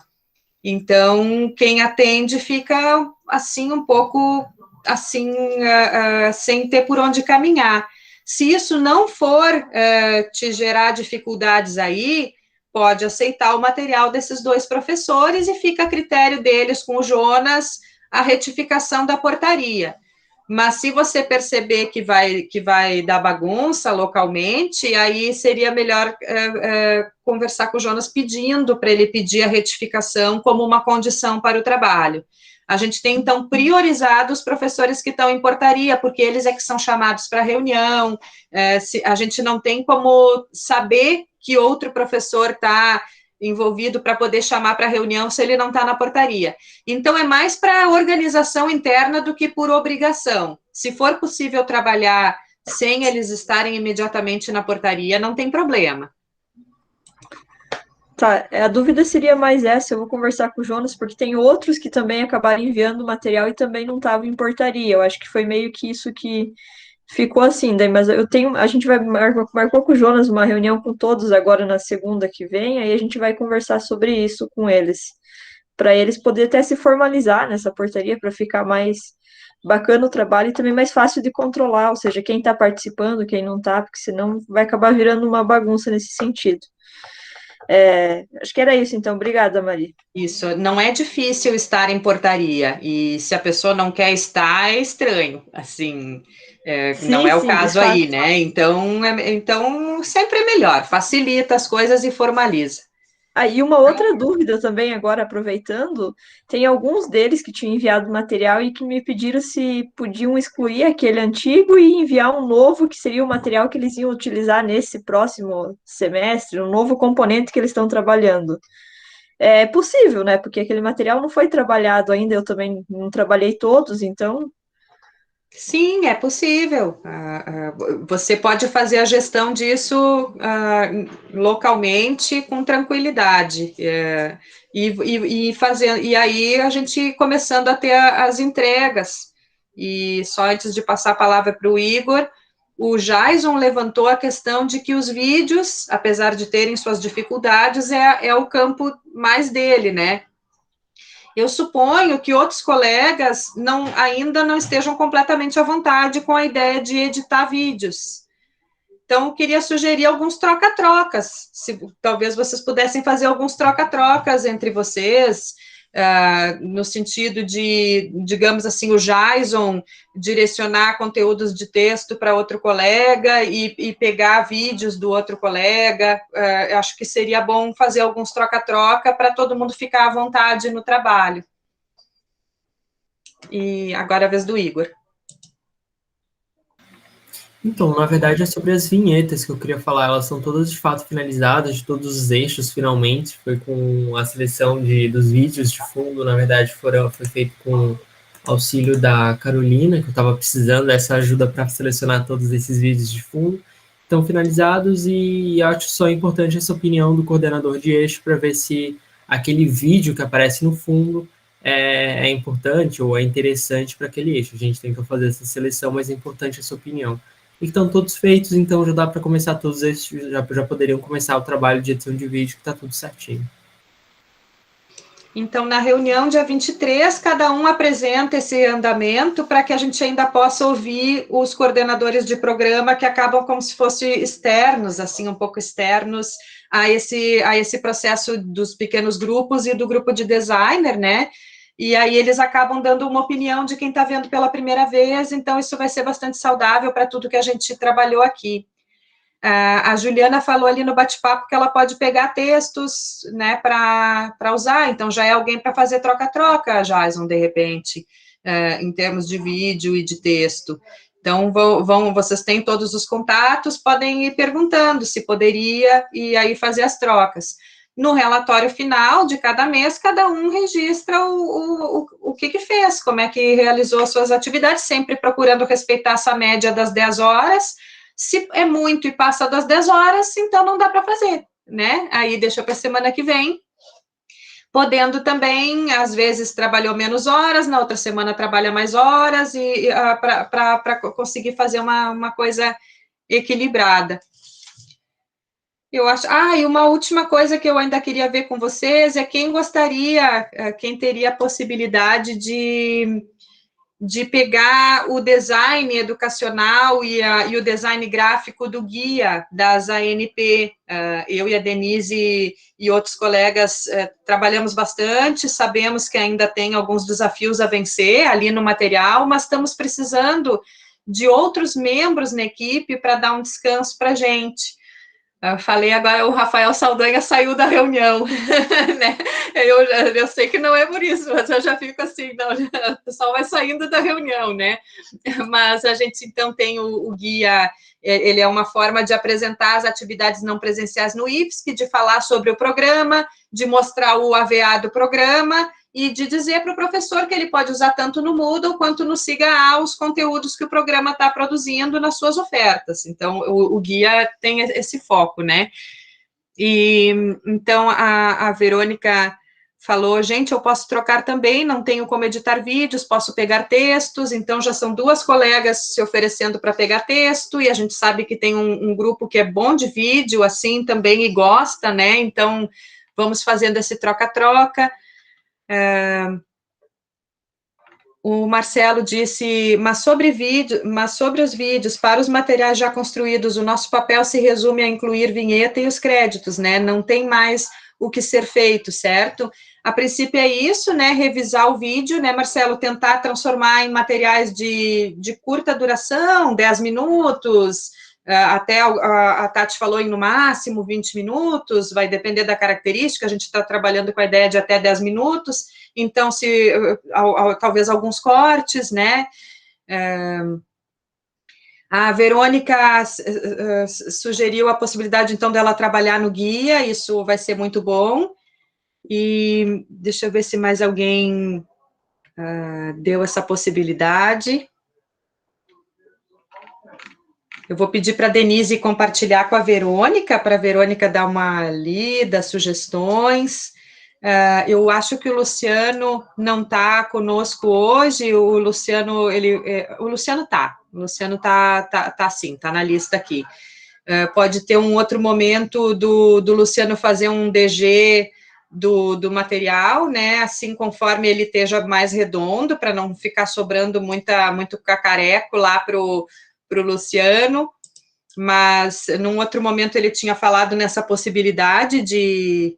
Então, quem atende fica, assim, um pouco, assim, sem ter por onde caminhar. Se isso não for te gerar dificuldades aí, pode aceitar o material desses 2 professores e fica a critério deles, com o Jonas, a retificação da portaria. Mas se você perceber que vai dar bagunça localmente, aí seria melhor conversar com o Jonas pedindo para ele pedir a retificação como uma condição para o trabalho. A gente tem, então, priorizado os professores que estão em portaria, porque eles é que são chamados para reunião, a gente não tem como saber que outro professor está envolvido para poder chamar para reunião se ele não está na portaria. Então, é mais para organização interna do que por obrigação. Se for possível trabalhar sem eles estarem imediatamente na portaria, não tem problema. Tá, a dúvida seria mais essa, eu vou conversar com o Jonas, porque tem outros que também acabaram enviando material e também não estavam em portaria. Eu acho que foi meio que isso que ficou assim, daí, mas a gente vai marcou com o Jonas uma reunião com todos agora na segunda que vem, aí a gente vai conversar sobre isso com eles, para eles poderem até se formalizar nessa portaria, para ficar mais bacana o trabalho e também mais fácil de controlar, ou seja, quem está participando, quem não está, porque senão vai acabar virando uma bagunça nesse sentido. Acho que era isso, então. Obrigada, Maria. Isso, não é difícil estar em portaria, e se a pessoa não quer estar, é estranho, assim, não é o caso aí, né? Então, sempre é melhor, facilita as coisas e formaliza. Aí uma outra dúvida também, agora aproveitando, tem alguns deles que tinham enviado material e que me pediram se podiam excluir aquele antigo e enviar um novo, que seria o material que eles iam utilizar nesse próximo semestre, um novo componente que eles estão trabalhando. É possível, né? Porque aquele material não foi trabalhado ainda, eu também não trabalhei todos, então... Sim, é possível. Você pode fazer a gestão disso localmente com tranquilidade. E aí a gente começando a ter as entregas. E só antes de passar a palavra para o Igor, o Jason levantou a questão de que os vídeos, apesar de terem suas dificuldades, é o campo mais dele, né? Eu suponho que outros colegas ainda não estejam completamente à vontade com a ideia de editar vídeos. Então, eu queria sugerir alguns troca-trocas. Talvez vocês pudessem fazer alguns troca-trocas entre vocês, no sentido de, digamos assim, o Jason direcionar conteúdos de texto para outro colega e pegar vídeos do outro colega. Acho que seria bom fazer alguns troca-troca para todo mundo ficar à vontade no trabalho. E agora é a vez do Igor. Então, na verdade, é sobre as vinhetas que eu queria falar. Elas são todas, de fato, finalizadas, de todos os eixos, finalmente. Foi com a seleção dos vídeos de fundo, na verdade, foi feito com auxílio da Carolina, que eu estava precisando dessa ajuda para selecionar todos esses vídeos de fundo. Estão finalizados e acho só importante essa opinião do coordenador de eixo para ver se aquele vídeo que aparece no fundo é importante ou é interessante para aquele eixo. A gente tenta fazer essa seleção, mas é importante essa opinião. E estão todos feitos, então já dá para começar todos esses, já poderiam começar o trabalho de edição de vídeo, que está tudo certinho. Então, na reunião, dia 23, cada um apresenta esse andamento para que a gente ainda possa ouvir os coordenadores de programa, que acabam como se fossem externos, assim, um pouco externos a esse processo dos pequenos grupos e do grupo de designer, né? E aí eles acabam dando uma opinião de quem está vendo pela primeira vez, então isso vai ser bastante saudável para tudo que a gente trabalhou aqui. A Juliana falou ali no bate-papo que ela pode pegar textos, né, para usar, então já é alguém para fazer troca-troca, Jason, de repente, em termos de vídeo e de texto. Então, vocês têm todos os contatos, podem ir perguntando se poderia, e aí fazer as trocas. No relatório final de cada mês, cada um registra o que fez, como é que realizou as suas atividades, sempre procurando respeitar essa média das 10 horas. Se é muito e passa das 10 horas, então não dá para fazer, né? Aí deixa para a semana que vem, podendo também, às vezes trabalhou menos horas, na outra semana trabalha mais horas, e para conseguir fazer uma coisa equilibrada. Eu acho. E uma última coisa que eu ainda queria ver com vocês é quem teria a possibilidade de pegar o design educacional e o design gráfico do guia das ANP. Eu e a Denise e outros colegas trabalhamos bastante, sabemos que ainda tem alguns desafios a vencer ali no material, mas estamos precisando de outros membros na equipe para dar um descanso para a gente. Eu falei agora, o Rafael Saldanha saiu da reunião, né? Eu sei que não é por isso, mas eu já fico assim, não, o pessoal vai saindo da reunião, né? Mas a gente, então, tem o guia, ele é uma forma de apresentar as atividades não presenciais no IFSC, de falar sobre o programa, de mostrar o AVA do programa, e de dizer para o professor que ele pode usar tanto no Moodle quanto no SIGA os conteúdos que o programa está produzindo nas suas ofertas. Então, o guia tem esse foco, né? E, então, a Verônica falou, gente, eu posso trocar também, não tenho como editar vídeos, posso pegar textos, então já são 2 colegas se oferecendo para pegar texto, e a gente sabe que tem um grupo que é bom de vídeo, assim, também, e gosta, né? Então, vamos fazendo esse troca-troca. O Marcelo disse, mas sobre os vídeos, para os materiais já construídos, o nosso papel se resume a incluir vinheta e os créditos, né? Não tem mais o que ser feito, certo? A princípio é isso, né? Revisar o vídeo, né, Marcelo? Tentar transformar em materiais de curta duração, 10 minutos, até a Tati falou em no máximo 20 minutos, vai depender da característica, a gente está trabalhando com a ideia de até 10 minutos, então, talvez alguns cortes, né? A Verônica sugeriu a possibilidade, então, dela trabalhar no guia, isso vai ser muito bom, e deixa eu ver se mais alguém deu essa possibilidade. Eu vou pedir para a Denise compartilhar com a Verônica, para a Verônica dar uma lida, sugestões. Eu acho que o Luciano não está conosco hoje, o Luciano está sim, está na lista aqui. Pode ter um outro momento do Luciano fazer um DG do material, né, assim, conforme ele esteja mais redondo, para não ficar sobrando muito cacareco lá para o Luciano, mas num outro momento ele tinha falado nessa possibilidade de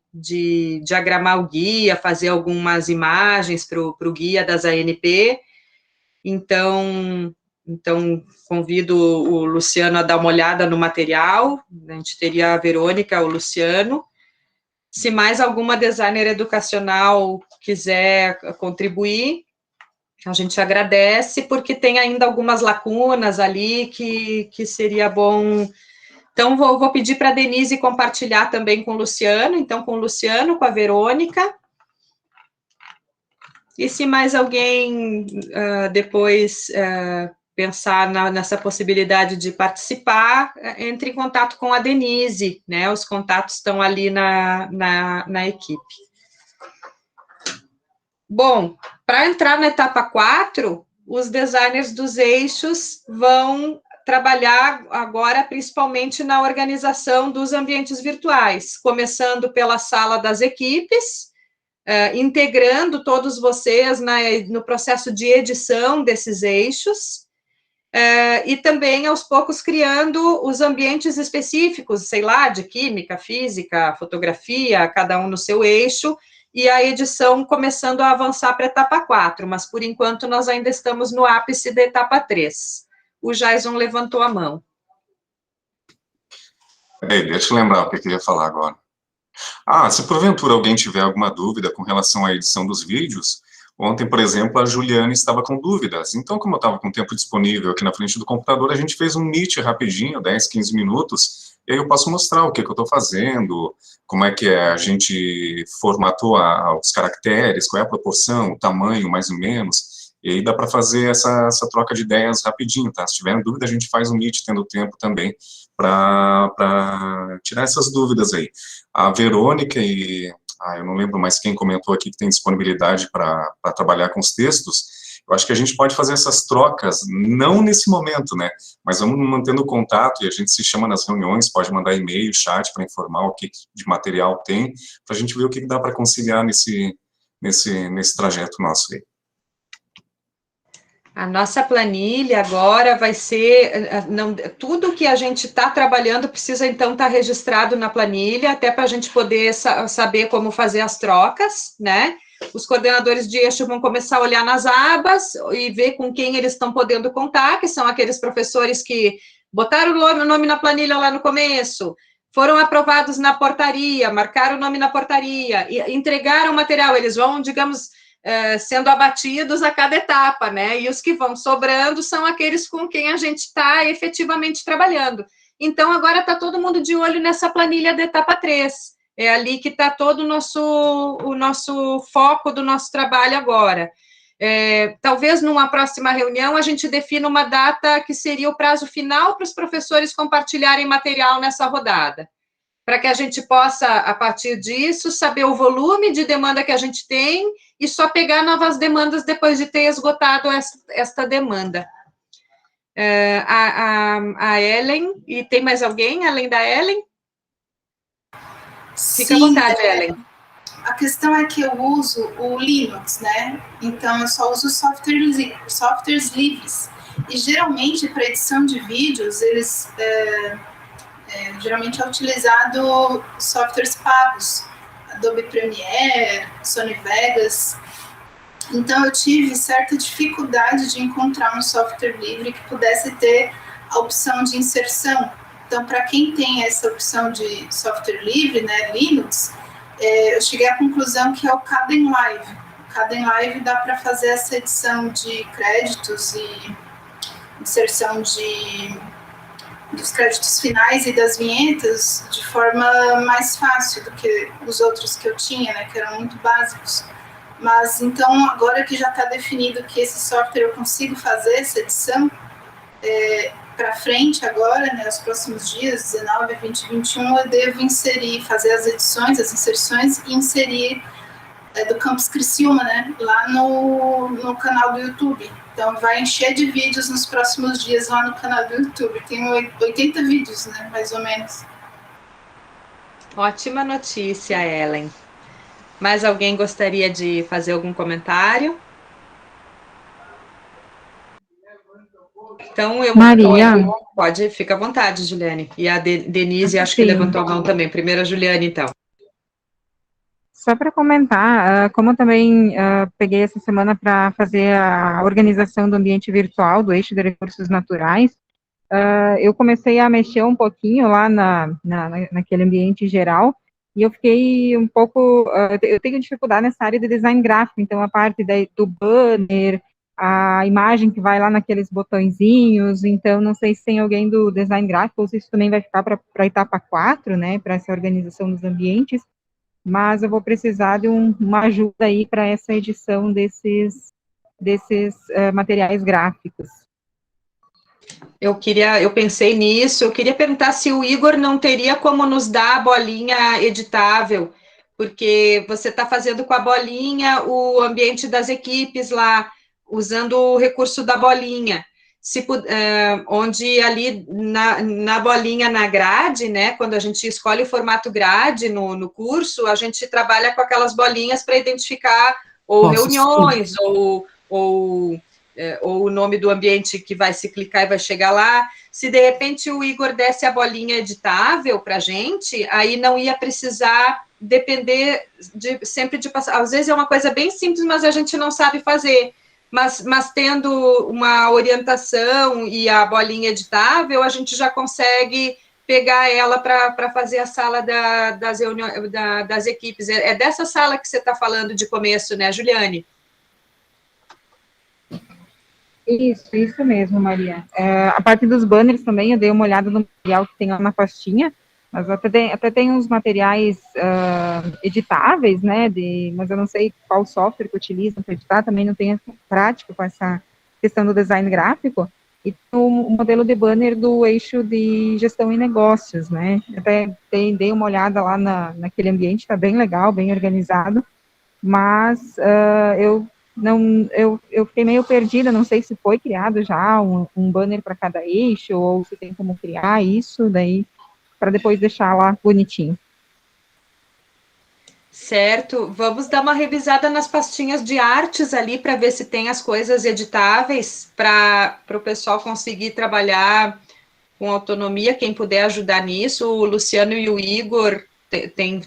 diagramar o guia, fazer algumas imagens para o guia das ANP, então convido o Luciano a dar uma olhada no material, a gente teria a Verônica, o Luciano, se mais alguma designer educacional quiser contribuir, a gente agradece, porque tem ainda algumas lacunas ali que seria bom. Então, vou pedir para a Denise compartilhar também com o Luciano, então, com o Luciano, com a Verônica, E se mais alguém depois pensar nessa possibilidade de participar, entre em contato com a Denise, né? Os contatos estão ali na equipe. Bom, para entrar na etapa 4, os designers dos eixos vão trabalhar agora principalmente na organização dos ambientes virtuais, começando pela sala das equipes, integrando todos vocês no processo de edição desses eixos, e também, aos poucos, criando os ambientes específicos, sei lá, de química, física, fotografia, cada um no seu eixo, e a edição começando a avançar para a etapa 4, mas, por enquanto, nós ainda estamos no ápice da etapa 3. O Jason levantou a mão. Deixa eu lembrar o que eu ia falar agora. Se porventura alguém tiver alguma dúvida com relação à edição dos vídeos, ontem, por exemplo, a Juliane estava com dúvidas. Então, como eu estava com tempo disponível aqui na frente do computador, a gente fez um meet rapidinho, 10, 15 minutos, e aí eu posso mostrar o que eu estou fazendo, como é que a gente formatou os caracteres, qual é a proporção, o tamanho, mais ou menos, e aí dá para fazer essa troca de ideias rapidinho, tá? Se tiver dúvida, a gente faz um meet tendo tempo também para tirar essas dúvidas aí. A Verônica eu não lembro mais quem comentou aqui que tem disponibilidade para trabalhar com os textos. Eu acho que a gente pode fazer essas trocas, não nesse momento, né? Mas vamos mantendo contato e a gente se chama nas reuniões, pode mandar e-mail, chat para informar o que de material tem, para a gente ver o que dá para conciliar nesse trajeto nosso aí. A nossa planilha agora vai ser, tudo que a gente está trabalhando precisa, então, estar registrado na planilha, até para a gente poder saber como fazer as trocas, né? Os coordenadores de eixo vão começar a olhar nas abas e ver com quem eles estão podendo contar, que são aqueles professores que botaram o nome na planilha lá no começo, foram aprovados na portaria, marcaram o nome na portaria, e entregaram o material, eles vão, digamos, sendo abatidos a cada etapa, né? E os que vão sobrando são aqueles com quem a gente está efetivamente trabalhando. Então, agora está todo mundo de olho nessa planilha da etapa 3. É ali que está todo o nosso foco do nosso trabalho agora. Talvez numa próxima reunião a gente defina uma data que seria o prazo final para os professores compartilharem material nessa rodada, para que a gente possa, a partir disso, saber o volume de demanda que a gente tem e só pegar novas demandas depois de ter esgotado esta demanda. A Ellen, e tem mais alguém além da Ellen? Fica à vontade, Ellen. A questão é que eu uso o Linux, né? Então, eu só uso softwares livres. E, geralmente, para edição de vídeos, eles... geralmente é utilizado softwares pagos, Adobe Premiere, Sony Vegas. Então, eu tive certa dificuldade de encontrar um software livre que pudesse ter a opção de inserção. Então, para quem tem essa opção de software livre, né, Linux, eu cheguei à conclusão que é o Kdenlive. O Kdenlive dá para fazer essa edição de créditos e inserção dos créditos finais e das vinhetas de forma mais fácil do que os outros que eu tinha, né, que eram muito básicos. Mas, então, agora que já está definido que esse software eu consigo fazer essa edição, para frente agora, né, os próximos dias, 19, 20, 21, eu devo fazer as edições, as inserções e inserir do Campus Criciúma, né, lá no canal do YouTube. Então, vai encher de vídeos nos próximos dias lá no canal do YouTube. Tem 80 vídeos, né, mais ou menos. Ótima notícia, Ellen. Mais alguém gostaria de fazer algum comentário? Então, Maria. Pode, fica à vontade, Juliane. E a Denise, acho que levantou a mão também. Primeiro a Juliane, então. Só para comentar, como eu também peguei essa semana para fazer a organização do ambiente virtual, do eixo de recursos naturais, eu comecei a mexer um pouquinho lá naquele ambiente geral, e eu fiquei um pouco, eu tenho dificuldade nessa área de design gráfico, então a parte do banner, a imagem que vai lá naqueles botõezinhos, então não sei se tem alguém do design gráfico, ou se isso também vai ficar para a etapa 4, né, para essa organização dos ambientes. mas eu vou precisar de uma ajuda aí para essa edição desses materiais gráficos. Eu pensei nisso, eu queria perguntar se o Igor não teria como nos dar a bolinha editável, porque você está fazendo com a bolinha o ambiente das equipes lá, usando o recurso da bolinha. Onde ali na bolinha, na grade, né, quando a gente escolhe o formato grade no curso, a gente trabalha com aquelas bolinhas para identificar ou reuniões, ou o nome do ambiente que vai se clicar e vai chegar lá. Se de repente o Igor desse a bolinha editável para a gente, aí não ia precisar depender sempre de passar. Às vezes é uma coisa bem simples, mas a gente não sabe fazer. Mas tendo uma orientação e a bolinha editável, a gente já consegue pegar ela para fazer a sala das reuniões, das equipes. É dessa sala que você está falando de começo, né, Juliane? Isso mesmo, Maria. A parte dos banners também, eu dei uma olhada no material que tem lá na pastinha, mas até tem uns materiais editáveis, né, mas eu não sei qual software que utilizam para editar, também não tenho prática com essa questão do design gráfico, e o modelo de banner do eixo de gestão e negócios, né, até dei uma olhada lá naquele ambiente, está bem legal, bem organizado, mas eu fiquei meio perdida, não sei se foi criado já um banner para cada eixo, ou se tem como criar isso, daí, para depois deixar lá bonitinho. Certo, vamos dar uma revisada nas pastinhas de artes ali, para ver se tem as coisas editáveis, para o pessoal conseguir trabalhar com autonomia, quem puder ajudar nisso. O Luciano e o Igor têm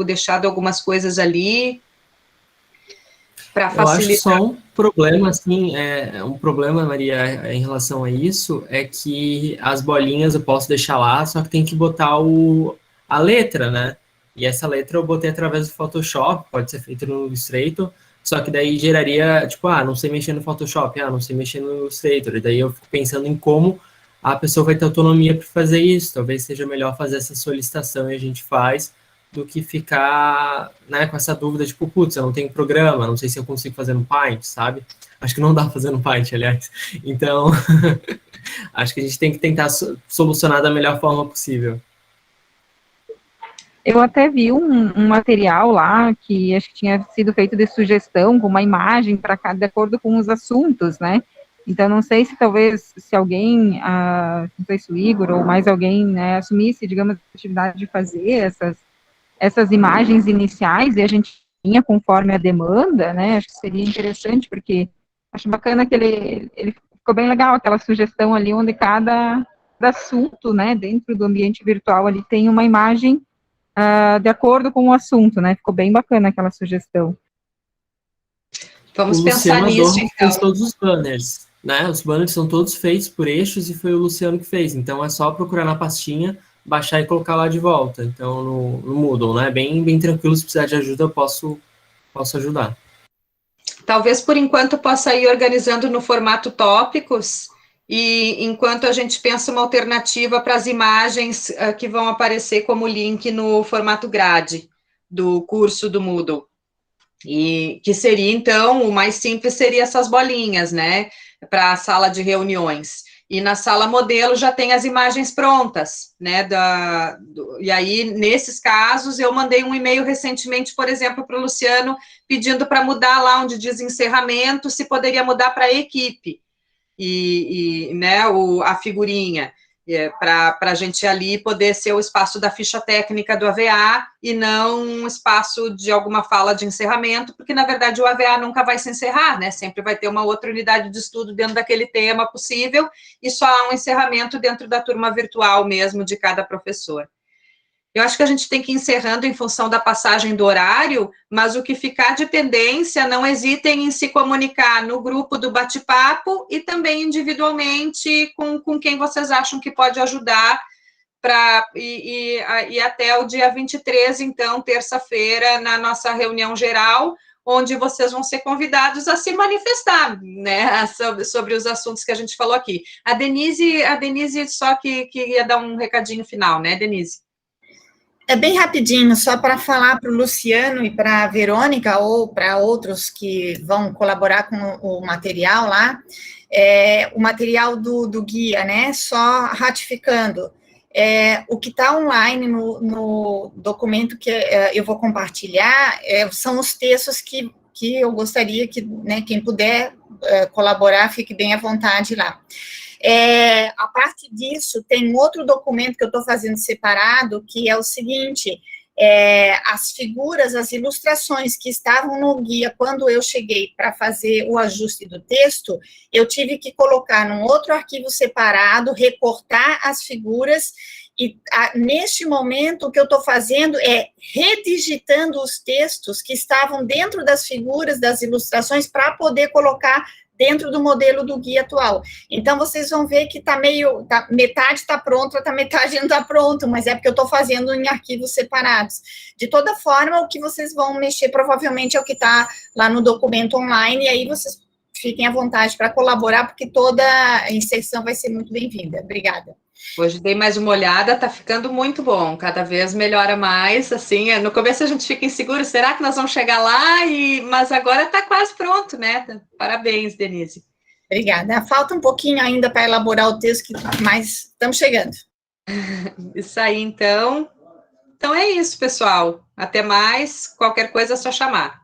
deixado algumas coisas ali, para facilitar. Eu acho só um problema, assim, um problema, Maria, em relação a isso, é que as bolinhas eu posso deixar lá, só que tem que botar a letra, né? E essa letra eu botei através do Photoshop, pode ser feito no Illustrator, só que daí geraria, tipo, não sei mexer no Photoshop, não sei mexer no Illustrator, e daí eu fico pensando em como a pessoa vai ter autonomia para fazer isso. Talvez seja melhor fazer essa solicitação e a gente faz, do que ficar, né, com essa dúvida, tipo, putz, eu não tenho programa, não sei se eu consigo fazer no Paint, sabe? Acho que não dá pra fazer no Paint, aliás. Então, acho que a gente tem que tentar solucionar da melhor forma possível. Eu até vi um material lá, que acho que tinha sido feito de sugestão, com uma imagem para cada, de acordo com os assuntos, né? Então, não sei se talvez, se alguém, não sei se o Igor ou mais alguém, né, assumisse, digamos, a atividade de fazer essas imagens iniciais, e a gente tinha conforme a demanda, né, acho que seria interessante, porque acho bacana que ele ficou bem legal, aquela sugestão ali, onde cada assunto, né, dentro do ambiente virtual ali tem uma imagem de acordo com o assunto, né, ficou bem bacana aquela sugestão. Vamos pensar nisso, então. Fez todos os banners, né, os banners são todos feitos por eixos, e foi o Luciano que fez, então é só procurar na pastinha, baixar e colocar lá de volta. Então, no Moodle, né? Bem tranquilo, se precisar de ajuda, eu posso ajudar. Talvez, por enquanto, possa ir organizando no formato tópicos, e enquanto a gente pensa uma alternativa para as imagens que vão aparecer como link no formato grade do curso do Moodle. E que seria, então, o mais simples seria essas bolinhas, né? Para a sala de reuniões. E na sala modelo já tem as imagens prontas, né, e aí, nesses casos, eu mandei um e-mail recentemente, por exemplo, para o Luciano, pedindo para mudar lá onde diz encerramento, se poderia mudar para equipe, né, a figurinha, para a gente ali poder ser o espaço da ficha técnica do AVA, e não um espaço de alguma fala de encerramento, porque, na verdade, o AVA nunca vai se encerrar, né, sempre vai ter uma outra unidade de estudo dentro daquele tema possível, e só há um encerramento dentro da turma virtual mesmo de cada professor. Eu acho que a gente tem que ir encerrando em função da passagem do horário, mas o que ficar de pendência, não hesitem em se comunicar no grupo do bate-papo e também individualmente com quem vocês acham que pode ajudar e até o dia 23, então, terça-feira, na nossa reunião geral, onde vocês vão ser convidados a se manifestar, né, sobre os assuntos que a gente falou aqui. A Denise só que ia dar um recadinho final, né, Denise? É bem rapidinho, só para falar para o Luciano e para a Verônica, ou para outros que vão colaborar com o material lá, o material do guia, né? Só ratificando. O que está online no documento que eu vou compartilhar são os textos que eu gostaria que, né, quem puder colaborar, fique bem à vontade lá. A parte disso, tem outro documento que eu estou fazendo separado, que é o seguinte, as figuras, as ilustrações que estavam no guia quando eu cheguei para fazer o ajuste do texto, eu tive que colocar num outro arquivo separado, recortar as figuras, e neste momento o que eu estou fazendo é redigitando os textos que estavam dentro das figuras, das ilustrações, para poder colocar dentro do modelo do guia atual. Então, vocês vão ver que metade está pronto, outra metade não está pronto, mas é porque eu estou fazendo em arquivos separados. De toda forma, o que vocês vão mexer provavelmente é o que está lá no documento online, e aí vocês fiquem à vontade para colaborar, porque toda a inserção vai ser muito bem-vinda. Obrigada. Hoje dei mais uma olhada, tá ficando muito bom, cada vez melhora mais, assim, no começo a gente fica inseguro, será que nós vamos chegar lá? Mas agora tá quase pronto, né? Parabéns, Denise. Obrigada. Falta um pouquinho ainda para elaborar o texto, mas estamos chegando. Isso aí, então. Então é isso, pessoal. Até mais, qualquer coisa é só chamar.